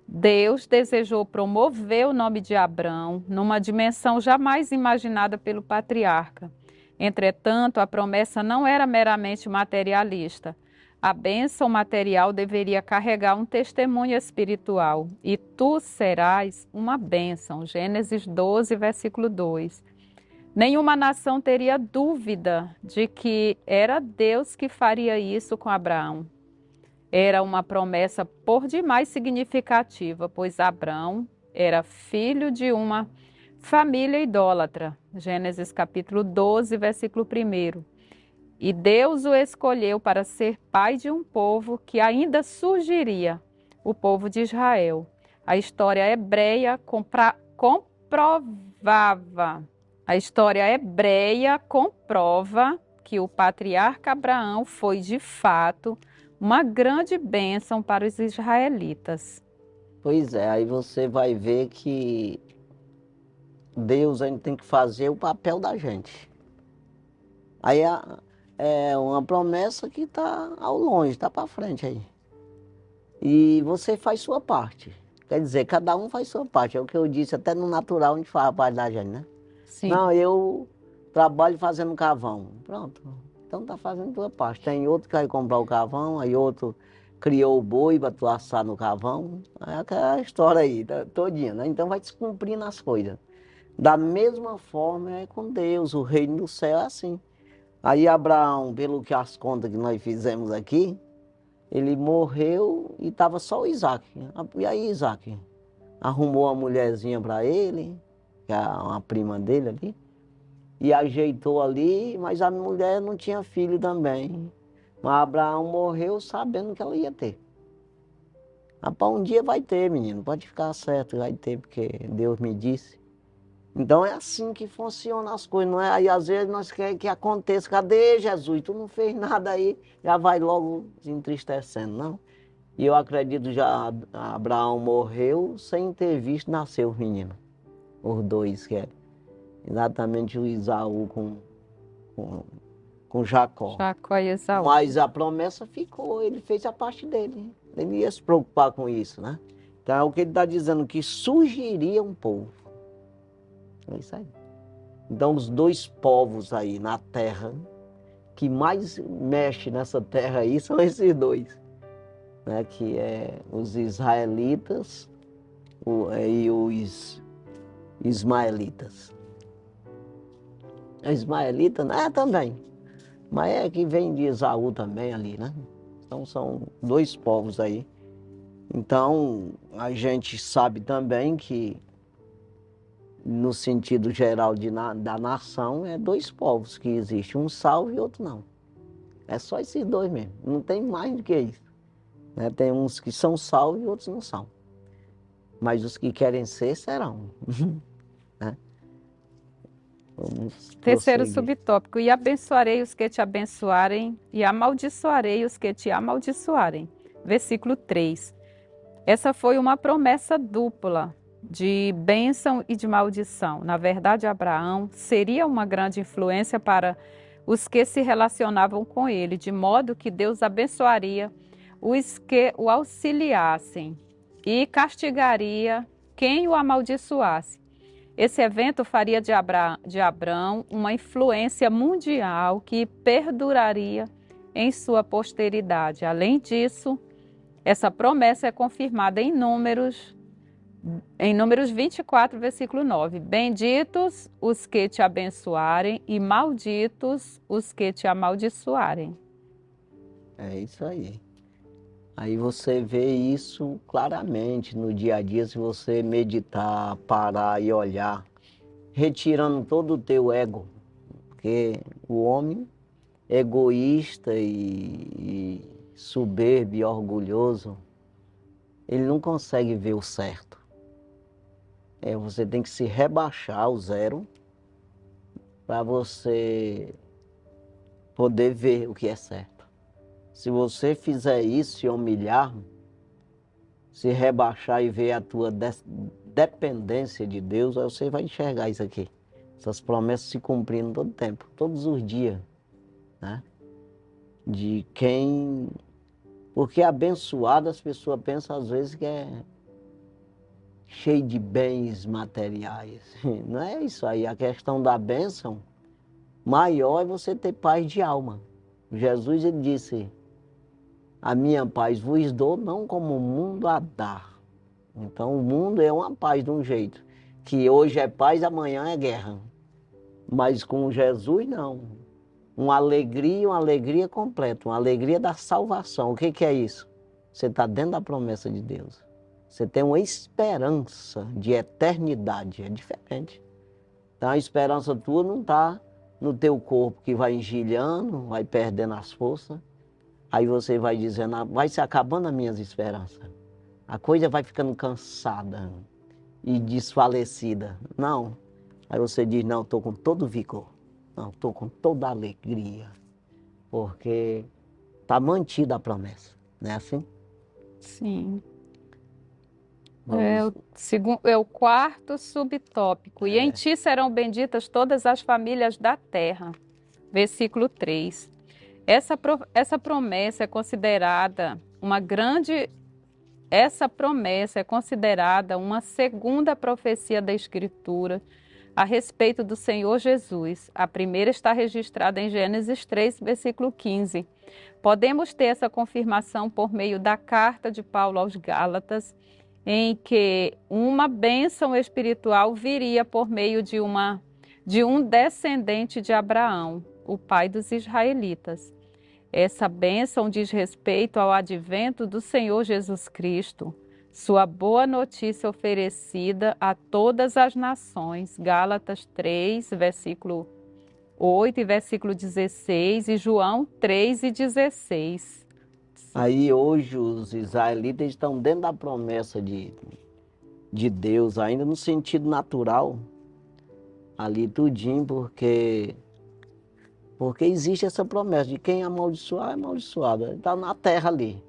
Deus desejou promover o nome de Abrão numa dimensão jamais imaginada pelo patriarca. Entretanto, a promessa não era meramente materialista. A bênção material deveria carregar um testemunho espiritual. E tu serás uma bênção. Gênesis 12, versículo 2. Nenhuma nação teria dúvida de que era Deus que faria isso com Abraão. Era uma promessa por demais significativa, pois Abraão era filho de uma família idólatra. Gênesis capítulo 12, versículo 1. E Deus o escolheu para ser pai de um povo que ainda surgiria, o povo de Israel. A história hebreia comprova que o patriarca Abraão foi, de fato, uma grande bênção para os israelitas. Pois é, aí você vai ver que Deus ainda tem que fazer o papel da gente. Aí é uma promessa que está ao longe, está para frente aí. E você faz sua parte. Quer dizer, cada um faz sua parte. É o que eu disse, até no natural a gente faz a parte da gente, né? Sim. Não, eu trabalho fazendo carvão. Pronto. Então tá fazendo tua parte. Tem outro que vai comprar o carvão, aí outro criou o boi para tu assar no carvão. É aquela história aí, todinha, né? Então vai descumprindo as coisas. Da mesma forma é com Deus, o reino do céu é assim. Aí Abraão, pelo que as contas que nós fizemos aqui, ele morreu e estava só o Isaac. E aí Isaac arrumou uma mulherzinha para ele, que é uma prima dele ali, e ajeitou ali, mas a mulher não tinha filho também. Mas Abraão morreu sabendo que ela ia ter. Rapaz, um dia vai ter, menino, pode ficar certo, vai ter, porque Deus me disse. Então é assim que funcionam as coisas, não é? Aí às vezes nós queremos que aconteça, cadê Jesus? Tu não fez nada aí, já vai logo se entristecendo, não? E eu acredito já Abraão morreu sem ter visto nascer os meninos. Os dois, que é exatamente o Isaú com, com Jacó. Jacó e Esaú. Mas a promessa ficou, ele fez a parte dele. Ele ia se preocupar com isso, né? Então é o que ele está dizendo, que surgiria um povo. É isso aí. Então os dois povos aí na terra, que mais mexe nessa terra aí, são esses dois. Né? Que é os israelitas e os ismaelitas. A ismaelita, né? Também. Mas é que vem de Esaú também ali, né? Então são dois povos aí. Então a gente sabe também que no sentido geral da nação é dois povos que existem, um salvo e outro não. É só esses dois mesmo, não tem mais do que isso. Né? Tem uns que são salvos e outros não são. Mas os que querem ser, serão. Né? Vamos Terceiro prosseguir. subtópico: e abençoarei os que te abençoarem, e amaldiçoarei os que te amaldiçoarem. Versículo 3. Essa foi uma promessa dupla de bênção e de maldição. Na verdade, Abraão seria uma grande influência para os que se relacionavam com ele, de modo que Deus abençoaria os que o auxiliassem e castigaria quem o amaldiçoasse. Esse evento faria de Abraão uma influência mundial que perduraria em sua posteridade. Além disso, essa promessa é confirmada em Números 24, versículo 9. Benditos os que te abençoarem e malditos os que te amaldiçoarem. É isso aí. Aí você vê isso claramente no dia a dia, se você meditar, parar e olhar, retirando todo o teu ego, porque o homem egoísta e soberbo e orgulhoso, ele não consegue ver o certo. Você tem que se rebaixar ao zero para você poder ver o que é certo. Se você fizer isso, se humilhar, se rebaixar e ver a tua dependência de Deus, aí você vai enxergar isso aqui. Essas promessas se cumprindo todo tempo, todos os dias. Né? De quem... Porque abençoado as pessoas pensam às vezes que é cheio de bens materiais. Não é isso aí. A questão da bênção maior é você ter paz de alma. Jesus ele disse: a minha paz vos dou, não como o mundo a dar. Então o mundo é uma paz de um jeito, que hoje é paz, amanhã é guerra. Mas com Jesus não. Uma alegria completa, uma alegria da salvação. O que é isso? Você está dentro da promessa de Deus. Você tem uma esperança de eternidade, é diferente. Então a esperança tua não está no teu corpo que vai engilhando, vai perdendo as forças. Aí você vai dizendo, vai se acabando as minhas esperanças. A coisa vai ficando cansada e desfalecida. Não. Aí você diz, não, estou com todo vigor. Não, estou com toda alegria. Porque está mantida a promessa. Não é assim? Sim. Vamos. É o quarto subtópico. E em ti serão benditas todas as famílias da terra. Versículo 3. Essa promessa é considerada uma segunda profecia da Escritura, a respeito do Senhor Jesus. A primeira está registrada em Gênesis 3, versículo 15. Podemos ter essa confirmação por meio da carta de Paulo aos Gálatas, em que uma bênção espiritual viria por meio de um descendente de Abraão, o pai dos israelitas. Essa bênção diz respeito ao advento do Senhor Jesus Cristo, sua boa notícia oferecida a todas as nações. Gálatas 3, versículo 8 e versículo 16, e João 3 e 16. Aí hoje os israelitas estão dentro da promessa de Deus, ainda no sentido natural, ali tudinho, porque existe essa promessa de quem amaldiçoar é amaldiçoado, está na terra ali.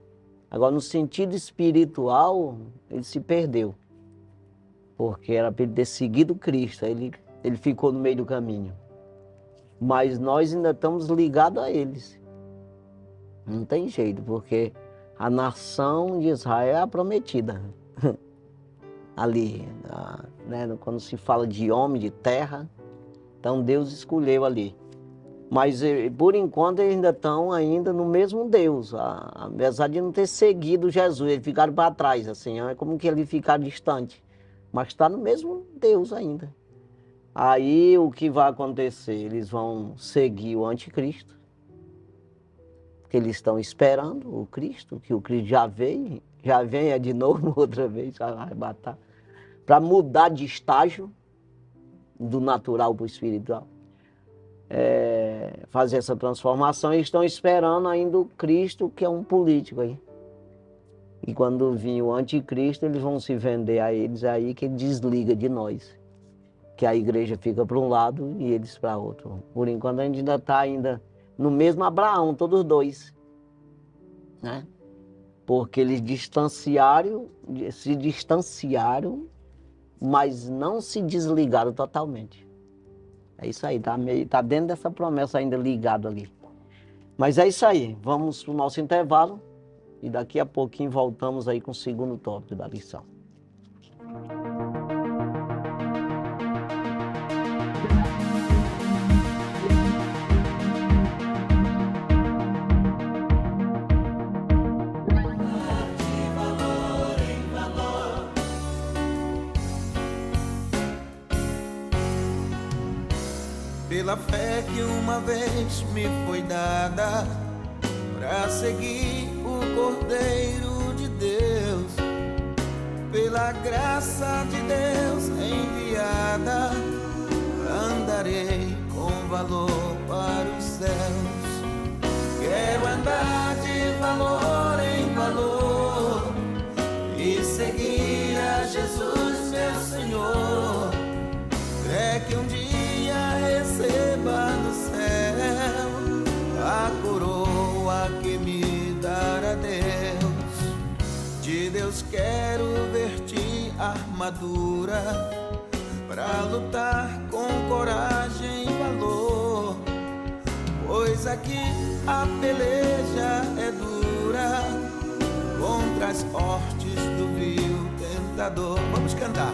Agora, no sentido espiritual, ele se perdeu, porque era para ele ter seguido Cristo, ele ficou no meio do caminho. Mas nós ainda estamos ligados a eles. Não tem jeito, porque a nação de Israel é a prometida. Ali, né, quando se fala de homem, de terra, então Deus escolheu ali. Mas por enquanto eles ainda estão no mesmo Deus, apesar de não ter seguido Jesus, eles ficaram para trás, assim, é como que eles ficaram distantes, mas está no mesmo Deus ainda. Aí o que vai acontecer? Eles vão seguir o anticristo, que eles estão esperando o Cristo, que o Cristo já vem de novo, outra vez, vai arrebatar, para mudar de estágio do natural para o espiritual. Fazer essa transformação, e estão esperando ainda o Cristo, que é um político aí. E quando vir o anticristo, eles vão se vender a eles, é aí que ele desliga de nós. Que a igreja fica para um lado e eles para outro. Por enquanto a gente ainda está no mesmo Abraão, todos dois, né? Porque eles se distanciaram, mas não se desligaram totalmente. É isso aí, tá dentro dessa promessa ainda ligado ali. Mas é isso aí, vamos para o nosso intervalo e daqui a pouquinho voltamos aí com o segundo tópico da lição. Pela fé que uma vez me foi dada, para seguir o Cordeiro de Deus, pela graça de Deus enviada, andarei com valor para os céus. Quero andar de valor em valor e seguir a Jesus, meu Senhor. É que um dia receba no céu a coroa que me dará Deus. De Deus quero vestir armadura pra lutar com coragem e valor, pois aqui a peleja é dura contra as hostes do vil tentador. Vamos cantar.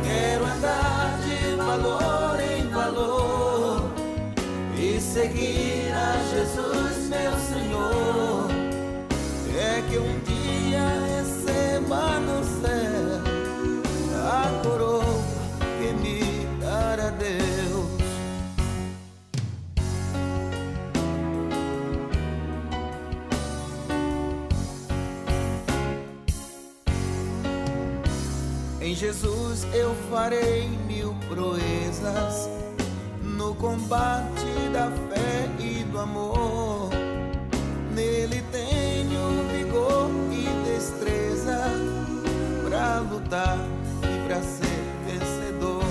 Quero andar de valor em valor e seguir a Jesus, meu Senhor. É que um dia receba no céu a coroa que me dará Deus. Em Jesus eu farei 1000 proezas, no combate da fé e do amor. Nele tenho vigor e destreza pra lutar e pra ser vencedor.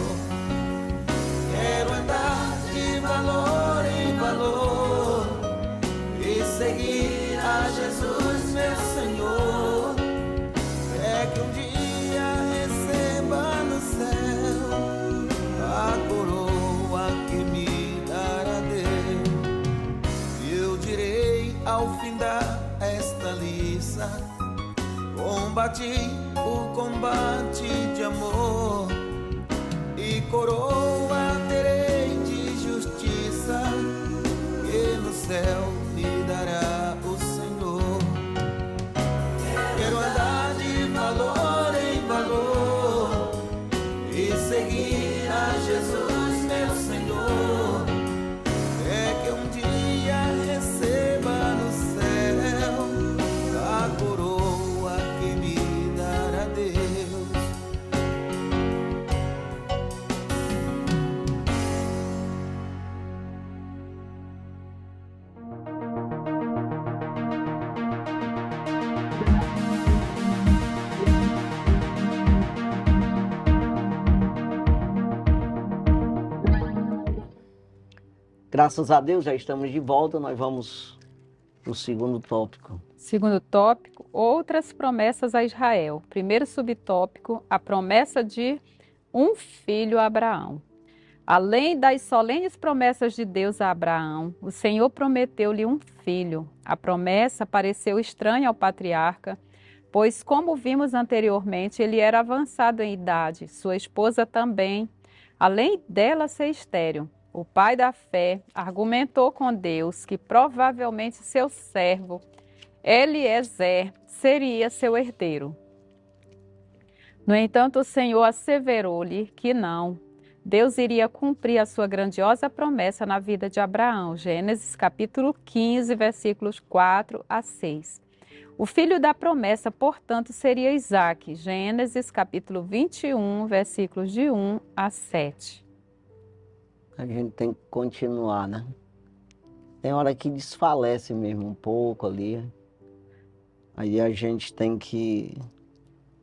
Quero andar de valor em valor e seguir a Jesus, meu Senhor. É que um dia receba no céu a coroa que me dará Deus. Eu direi ao findar esta liça, combati o combate de amor e coroa terei de justiça, que no céu me dará o Senhor. Quero andar de valor em valor e seguir a Jesus, meu Senhor. É que um dia receba no céu a coroa que me dará Deus. Graças a Deus, já estamos de volta. Nós vamos para o segundo tópico. Segundo tópico, outras promessas a Israel. Primeiro subtópico, a promessa de um filho a Abraão. Além das solenes promessas de Deus a Abraão, o Senhor prometeu-lhe um filho. A promessa pareceu estranha ao patriarca, pois, como vimos anteriormente, ele era avançado em idade, sua esposa também, além dela ser estéril. O pai da fé argumentou com Deus que provavelmente seu servo, Eliezer, seria seu herdeiro. No entanto, o Senhor asseverou-lhe que não. Deus iria cumprir a sua grandiosa promessa na vida de Abraão. Gênesis capítulo 15, versículos 4 a 6. O filho da promessa, portanto, seria Isaque. Gênesis capítulo 21, versículos de 1 a 7. A gente tem que continuar, né? Tem hora que desfalece mesmo um pouco ali. Aí a gente tem que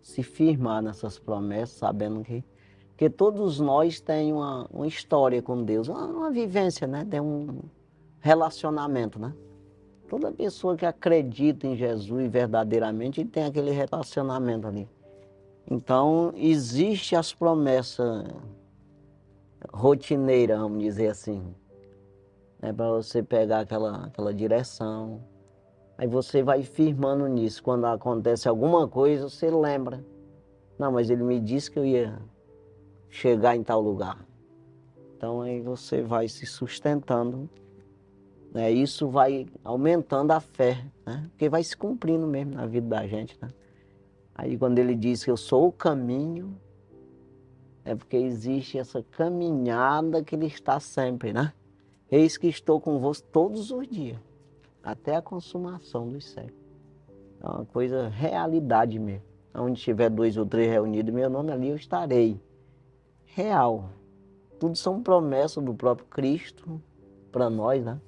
se firmar nessas promessas, sabendo que... Porque todos nós temos uma história com Deus, uma vivência, né? Tem um relacionamento, né? Toda pessoa que acredita em Jesus verdadeiramente tem aquele relacionamento ali. Então, existem as promessas rotineiras, vamos dizer assim, né? Para você pegar aquela direção. Aí você vai firmando nisso. Quando acontece alguma coisa, você lembra. Não, mas ele me disse que eu ia chegar em tal lugar. Então aí você vai se sustentando, né? Isso vai aumentando a fé, né? Porque vai se cumprindo mesmo na vida da gente, né? Aí quando ele diz que eu sou o caminho, é porque existe essa caminhada que ele está sempre, né? Eis que estou convosco todos os dias, até a consumação dos séculos. É uma coisa, realidade mesmo. Onde tiver 2 ou 3 reunidos em meu nome, ali eu estarei. Real. Tudo são promessas do próprio Cristo para nós, né?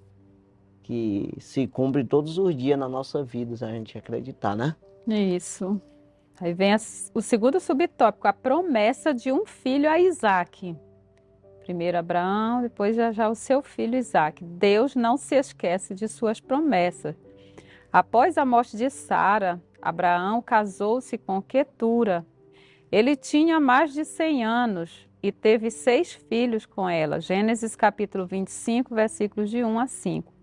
Que se cumpre todos os dias na nossa vida, se a gente acreditar, né? Isso. Aí vem o segundo subtópico, a promessa de um filho a Isaque. Primeiro Abraão, depois já o seu filho Isaque. Deus não se esquece de suas promessas. Após a morte de Sara, Abraão casou-se com Quetura. Ele tinha mais de 100 anos e teve 6 filhos com ela. Gênesis capítulo 25, versículos de 1 a 5.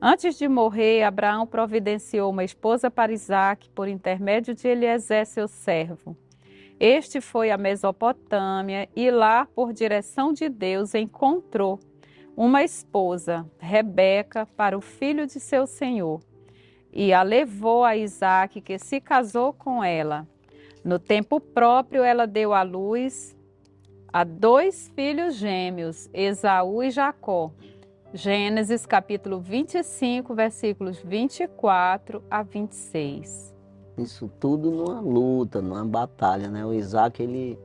Antes de morrer, Abraão providenciou uma esposa para Isaque por intermédio de Eliezer, seu servo. Este foi a Mesopotâmia e lá, por direção de Deus, encontrou uma esposa, Rebeca, para o filho de seu senhor. E a levou a Isaque, que se casou com ela. No tempo próprio, ela deu à luz a 2 filhos gêmeos, Esaú e Jacó. Gênesis capítulo 25, versículos 24 a 26. Isso tudo numa luta, numa batalha, né? O Isaac, ele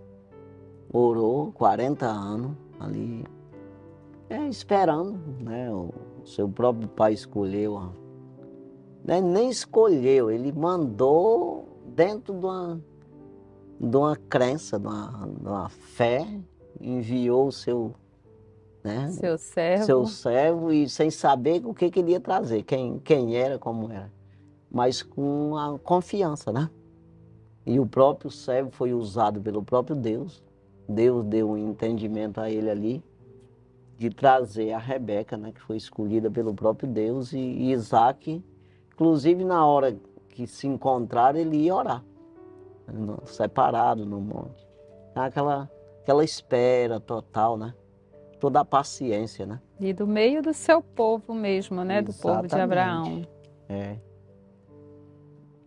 orou 40 anos ali, esperando, né? O seu próprio pai escolheu, né? Nem escolheu, ele mandou dentro de uma crença, de uma fé, enviou o seu, né? Seu servo, e sem saber o que ele ia trazer, quem era, como era, mas com a confiança, né? E o próprio servo foi usado pelo próprio Deus. Deus deu um entendimento a ele ali de trazer a Rebeca, né? Que foi escolhida pelo próprio Deus, e Isaac, inclusive na hora que se encontraram, ele ia orar, separado no monte. Aquela aquela espera total, né? Toda a paciência, né? E do meio do seu povo mesmo, né? Do povo de Abraão. É.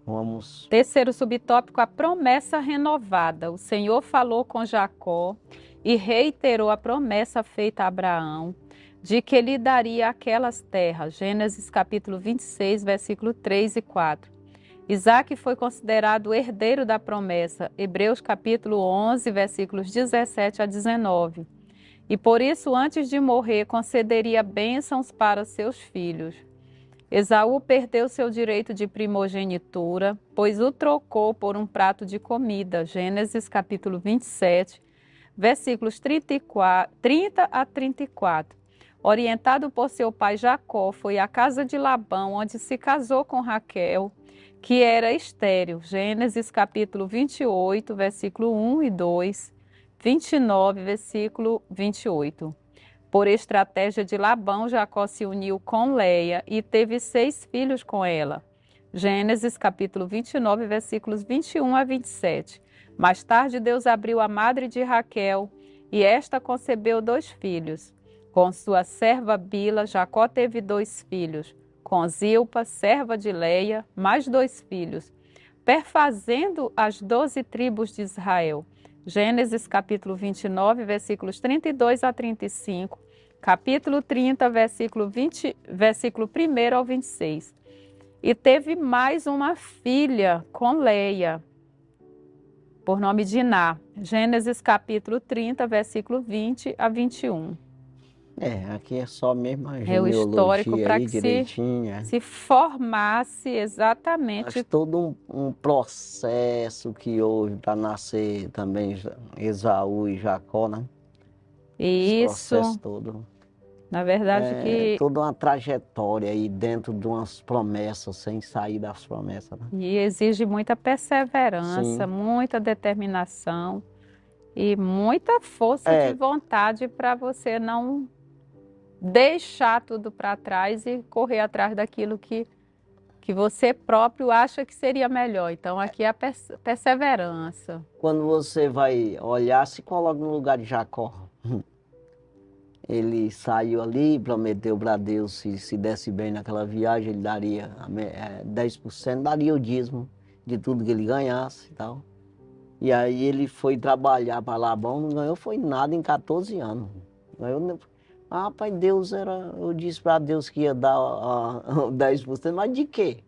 Vamos. Terceiro subtópico, a promessa renovada. O Senhor falou com Jacó e reiterou a promessa feita a Abraão de que lhe daria aquelas terras. Gênesis capítulo 26, versículo 3 e 4. Isaac foi considerado o herdeiro da promessa. Hebreus capítulo 11, versículos 17 a 19. E por isso, antes de morrer, concederia bênçãos para seus filhos. Esaú perdeu seu direito de primogenitura, pois o trocou por um prato de comida. Gênesis capítulo 27, versículos 30 a 34. Orientado por seu pai Jacó, foi à casa de Labão, onde se casou com Raquel, que era estéril. Gênesis capítulo 28, versículo 1 e 2, 29, versículo 28. Por estratégia de Labão, Jacó se uniu com Leia e teve 6 filhos com ela. Gênesis capítulo 29, versículos 21 a 27. Mais tarde, Deus abriu a madre de Raquel e esta concebeu 2 filhos. Com sua serva Bila, Jacó teve 2 filhos. Com Zilpa, serva de Leia, mais 2 filhos, perfazendo as 12 tribos de Israel. Gênesis capítulo 29, versículos 32 a 35, capítulo 30, versículo 1 ao 26. E teve mais uma filha com Leia, por nome de Iná. Gênesis capítulo 30, versículo 20 a 21. Aqui é só mesmo a É o histórico para que direitinho. se formasse exatamente. Acho todo um processo que houve para nascer também Esaú e Jacó, né? Isso. Esse processo todo. Na verdade que... toda uma trajetória aí dentro de umas promessas, sem sair das promessas, né? E exige muita perseverança, Sim. muita determinação e muita força de vontade para você não deixar tudo para trás e correr atrás daquilo que você próprio acha que seria melhor. Então, aqui é a perseverança. Quando você vai olhar, se coloca no lugar de Jacó. Ele saiu ali, prometeu para Deus, se desse bem naquela viagem, ele daria 10%, daria o dízimo de tudo que ele ganhasse e tal. E aí ele foi trabalhar para Labão, não ganhou foi nada em 14 anos. Ganhou. Rapaz, eu disse para Deus que ia dar 10%, mas de quê?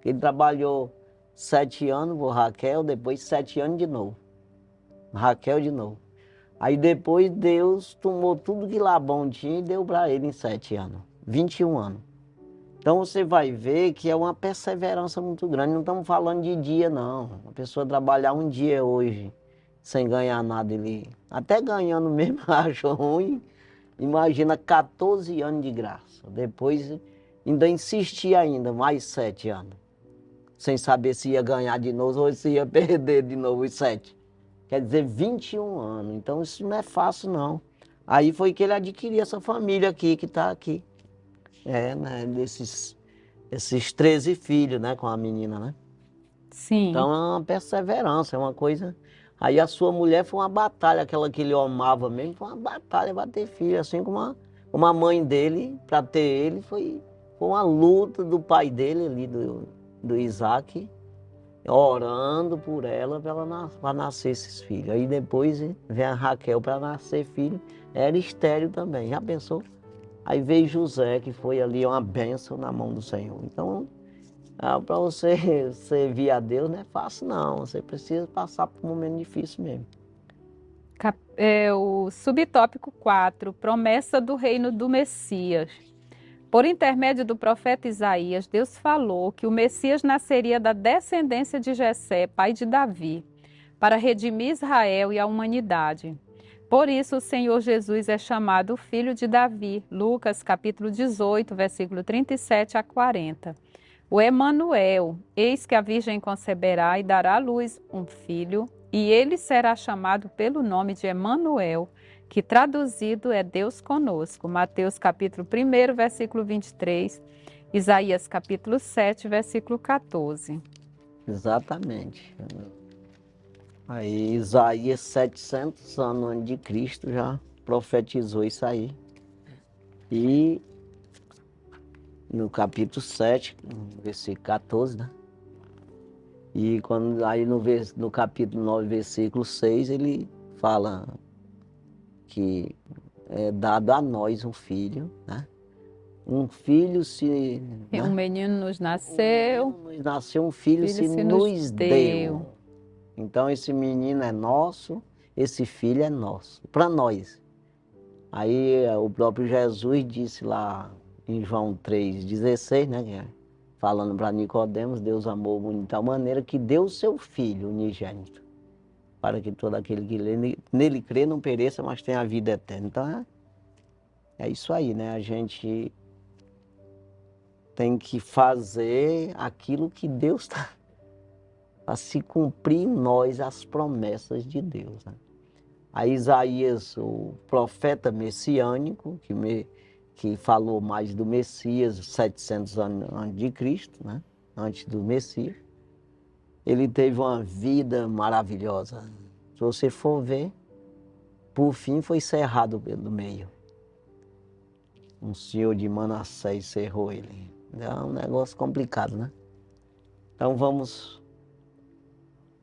Ele trabalhou 7 anos por Raquel, depois 7 anos de novo. Raquel de novo. Aí depois Deus tomou tudo que Labão tinha e deu para ele em 7 anos, 21 anos. Então você vai ver que é uma perseverança muito grande, não estamos falando de dia não. A pessoa trabalhar um dia hoje sem ganhar nada, ele até ganhando mesmo acha ruim. Imagina 14 anos de graça, depois ainda insistir ainda, mais 7 anos, sem saber se ia ganhar de novo ou se ia perder de novo os 7. Quer dizer, 21 anos, então isso não é fácil não. Aí foi que ele adquiriu essa família aqui, que está aqui. Né, esses 13 filhos, né, com a menina, né? Sim. Então é uma perseverança, é uma coisa... Aí a sua mulher foi uma batalha, aquela que ele amava mesmo, foi uma batalha para ter filho, assim como a mãe dele, para ter ele, foi uma luta do pai dele ali, do Isaac, orando por ela para nascer esses filhos. Aí depois vem a Raquel para nascer filho, era estéril também, já pensou? Aí veio José, que foi ali uma bênção na mão do Senhor. Então, para você servir a Deus não é fácil não, você precisa passar por um momento difícil mesmo. O subtópico 4, promessa do reino do Messias. Por intermédio do profeta Isaías, Deus falou que o Messias nasceria da descendência de Jessé, pai de Davi, para redimir Israel e a humanidade. Por isso o Senhor Jesus é chamado Filho de Davi, Lucas capítulo 18, versículo 37 a 40. O Emanuel, eis que a Virgem conceberá e dará à luz um filho, e ele será chamado pelo nome de Emanuel, que traduzido é Deus conosco. Mateus capítulo 1, versículo 23, Isaías capítulo 7, versículo 14. Exatamente. Aí Isaías, 700 anos antes de Cristo, já profetizou isso aí. E no capítulo 7, versículo 14, né? E quando, aí no capítulo 9, versículo 6, ele fala que é dado a nós um filho, né? Um filho se... E um né? menino nos Um nasceu, menino nos nasceu, um filho filho se nos nos deu. deu. Então esse menino é nosso, esse filho é nosso, para nós. Aí o próprio Jesus disse lá em João 3,16, né? Falando para Nicodemos, Deus amou o mundo de tal maneira que deu o seu Filho unigênito, para que todo aquele que nele crê não pereça, mas tenha a vida eterna. Então é isso aí, né? A gente tem que fazer aquilo que Deus está, para se cumprir em nós as promessas de Deus, né? A Isaías, o profeta messiânico, que falou mais do Messias, 700 anos antes de Cristo, né? Antes do Messias, ele teve uma vida maravilhosa. Se você for ver, por fim foi cerrado pelo meio. Um senhor de Manassés cerrou ele. É um negócio complicado, né? Então vamos...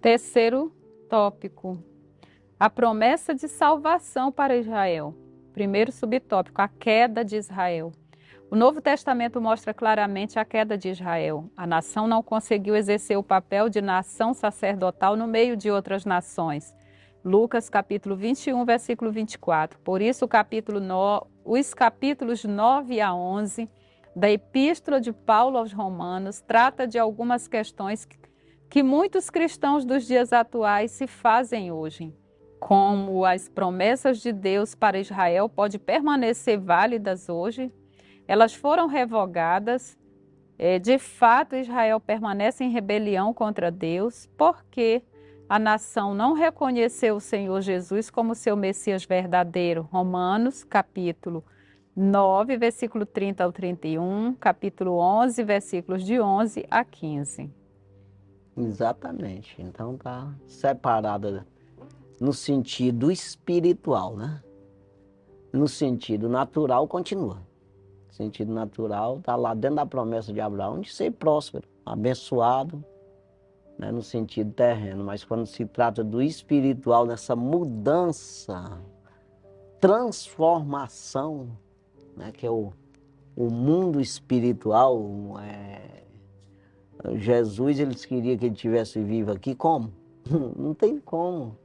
Terceiro tópico, a promessa de salvação para Israel. Primeiro subtópico, a queda de Israel. O Novo Testamento mostra claramente a queda de Israel. A nação não conseguiu exercer o papel de nação sacerdotal no meio de outras nações. Lucas capítulo 21, versículo 24. Por isso os capítulos 9 a 11 da Epístola de Paulo aos Romanos trata de algumas questões que muitos cristãos dos dias atuais se fazem hoje. Como as promessas de Deus para Israel podem permanecer válidas hoje, elas foram revogadas. De fato, Israel permanece em rebelião contra Deus, porque a nação não reconheceu o Senhor Jesus como seu Messias verdadeiro. Romanos, capítulo 9, versículo 30 ao 31, capítulo 11, versículos de 11 a 15. Exatamente. Então tá separada no sentido espiritual, né? No sentido natural, continua. No sentido natural, está lá dentro da promessa de Abraão de ser próspero, abençoado, né? No sentido terreno. Mas quando se trata do espiritual, nessa mudança, transformação, né? Que é o mundo espiritual, Jesus, eles queriam que ele estivesse vivo aqui, como? Não tem como.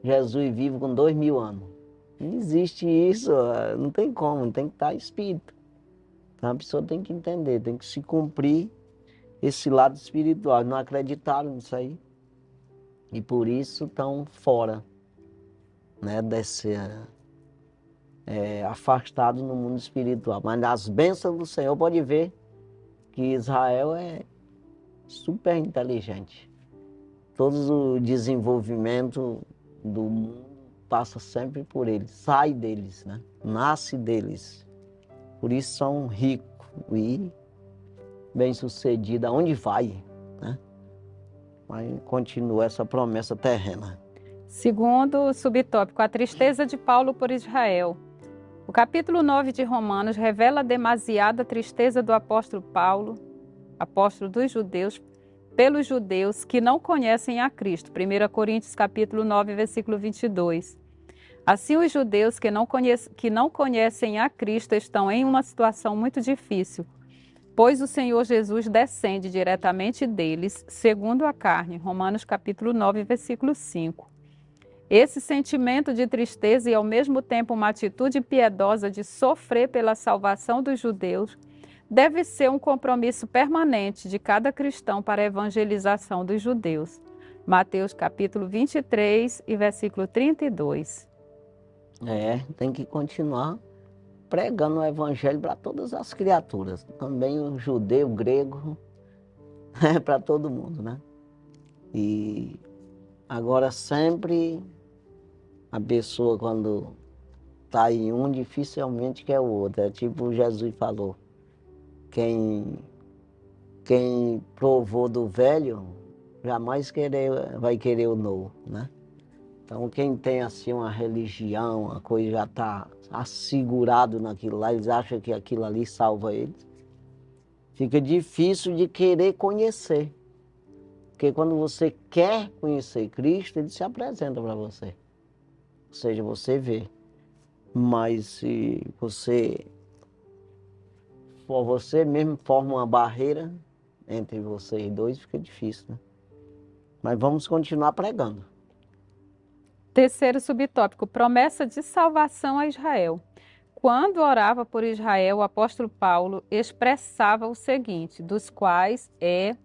Jesus vivo com 2000 anos. Não existe isso, não tem como, tem que estar espírito. Então a pessoa tem que entender, tem que se cumprir esse lado espiritual. Não acreditaram nisso aí. E por isso estão fora, né, afastados no mundo espiritual. Mas nas bênçãos do Senhor pode ver que Israel é super inteligente. Todo o desenvolvimento do mundo passa sempre por eles, sai deles, né? Nasce deles. Por isso são ricos e bem-sucedidos aonde vai, né? Mas continua essa promessa terrena. Segundo subtópico, a tristeza de Paulo por Israel. O capítulo 9 de Romanos revela a demasiada tristeza do apóstolo Paulo, apóstolo dos judeus, pelos judeus que não conhecem a Cristo. 1 Coríntios capítulo 9, versículo 22. Assim, os judeus que não conhecem a Cristo estão em uma situação muito difícil, pois o Senhor Jesus descende diretamente deles, segundo a carne. Romanos capítulo 9, versículo 5. Esse sentimento de tristeza e ao mesmo tempo uma atitude piedosa de sofrer pela salvação dos judeus deve ser um compromisso permanente de cada cristão para a evangelização dos judeus. Mateus capítulo 23 e versículo 32. Tem que continuar pregando o evangelho para todas as criaturas, também o judeu, o grego, para todo mundo, né? E agora sempre a pessoa quando está em um, dificilmente quer o outro. É tipo Jesus falou, quem provou do velho, jamais vai querer o novo, né? Então, quem tem assim uma religião, uma coisa já está assegurado naquilo lá, eles acham que aquilo ali salva eles. Fica difícil de querer conhecer. Porque quando você quer conhecer Cristo, ele se apresenta para você. Ou seja, você vê. Mas se você mesmo forma uma barreira entre vocês dois, fica difícil, né? Mas vamos continuar pregando. Terceiro subtópico, promessa de salvação a Israel. Quando orava por Israel, o apóstolo Paulo expressava o seguinte, dos quais é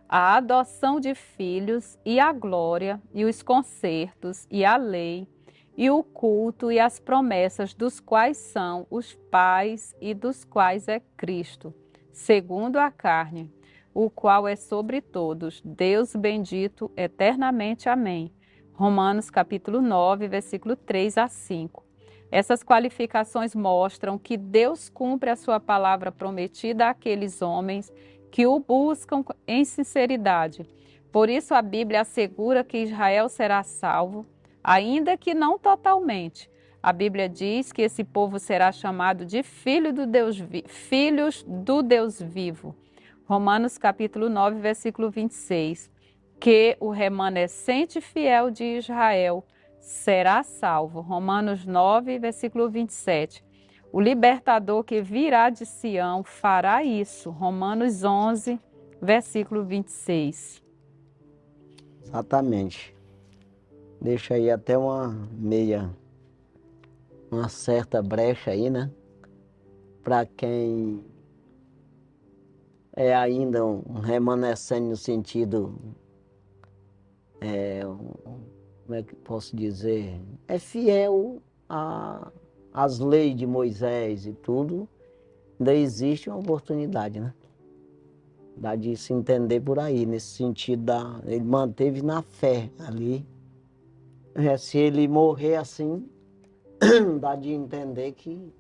a adoção de filhos e a glória e os concertos e a lei e o culto e as promessas dos quais são os pais e dos quais é Cristo, segundo a carne, o qual é sobre todos, Deus bendito eternamente. Amém. Romanos capítulo 9, versículo 3 a 5. Essas qualificações mostram que Deus cumpre a sua palavra prometida àqueles homens que o buscam em sinceridade. Por isso a Bíblia assegura que Israel será salvo, ainda que não totalmente. A Bíblia diz que esse povo será chamado de filhos do Deus vivo. Romanos capítulo 9, versículo 26. Que o remanescente fiel de Israel será salvo. Romanos 9, versículo 27. O libertador que virá de Sião fará isso. Romanos 11, versículo 26. Exatamente. Deixa aí até uma certa brecha aí, né? Para quem é ainda um remanescente no sentido, como é que posso dizer? É fiel às leis de Moisés e tudo, ainda existe uma oportunidade, né? Dá de se entender por aí, nesse sentido, ele manteve na fé ali. Se ele morrer assim, dá de entender que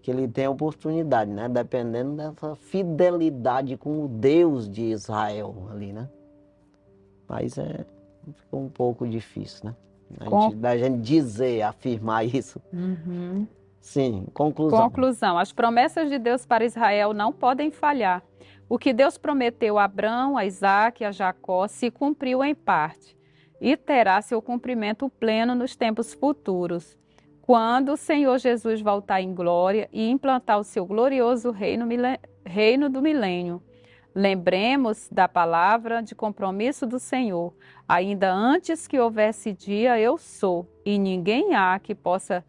ele tem a oportunidade, né? Dependendo dessa fidelidade com o Deus de Israel ali, né? Mas fica um pouco difícil, né? Da gente dizer, afirmar isso. Uhum. Sim, conclusão. Conclusão. As promessas de Deus para Israel não podem falhar. O que Deus prometeu a Abrão, a Isaque e a Jacó se cumpriu em parte e terá seu cumprimento pleno nos tempos futuros, quando o Senhor Jesus voltar em glória e implantar o seu glorioso reino do milênio. Lembremos da palavra de compromisso do Senhor. Ainda antes que houvesse dia, eu sou, e ninguém há que possa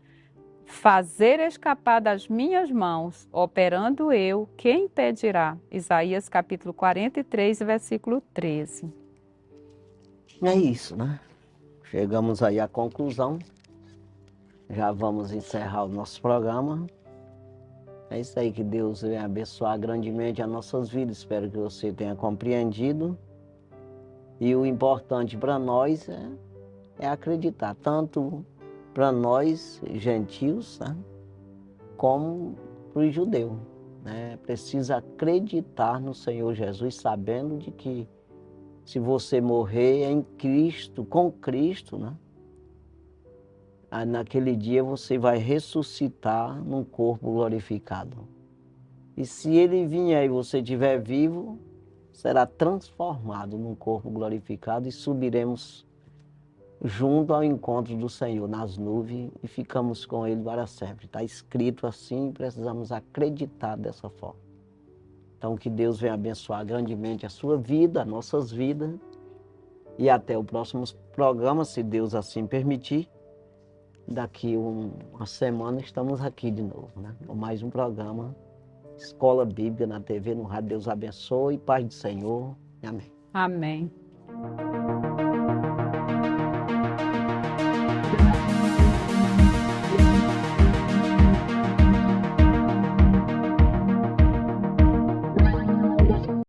fazer escapar das minhas mãos, operando eu, quem impedirá? Isaías capítulo 43, versículo 13. É isso, né? Chegamos aí à conclusão. Já vamos encerrar o nosso programa. É isso aí, que Deus venha abençoar grandemente as nossas vidas. Espero que você tenha compreendido. E o importante para nós é acreditar, tanto para nós, gentios, né, como para o judeu. Né? Precisa acreditar no Senhor Jesus, sabendo de que se você morrer em Cristo, com Cristo, né, naquele dia você vai ressuscitar num corpo glorificado. E se ele vier e você estiver vivo, será transformado num corpo glorificado e subiremos junto ao encontro do Senhor nas nuvens e ficamos com ele para sempre. Está escrito assim, precisamos acreditar dessa forma. Então que Deus venha abençoar grandemente a sua vida, as nossas vidas, e até o próximo programa, se Deus assim permitir. Daqui uma semana estamos aqui de novo, né? Com mais um programa, Escola Bíblica na TV, no rádio. Deus abençoe, paz do Senhor. Amém. Amém.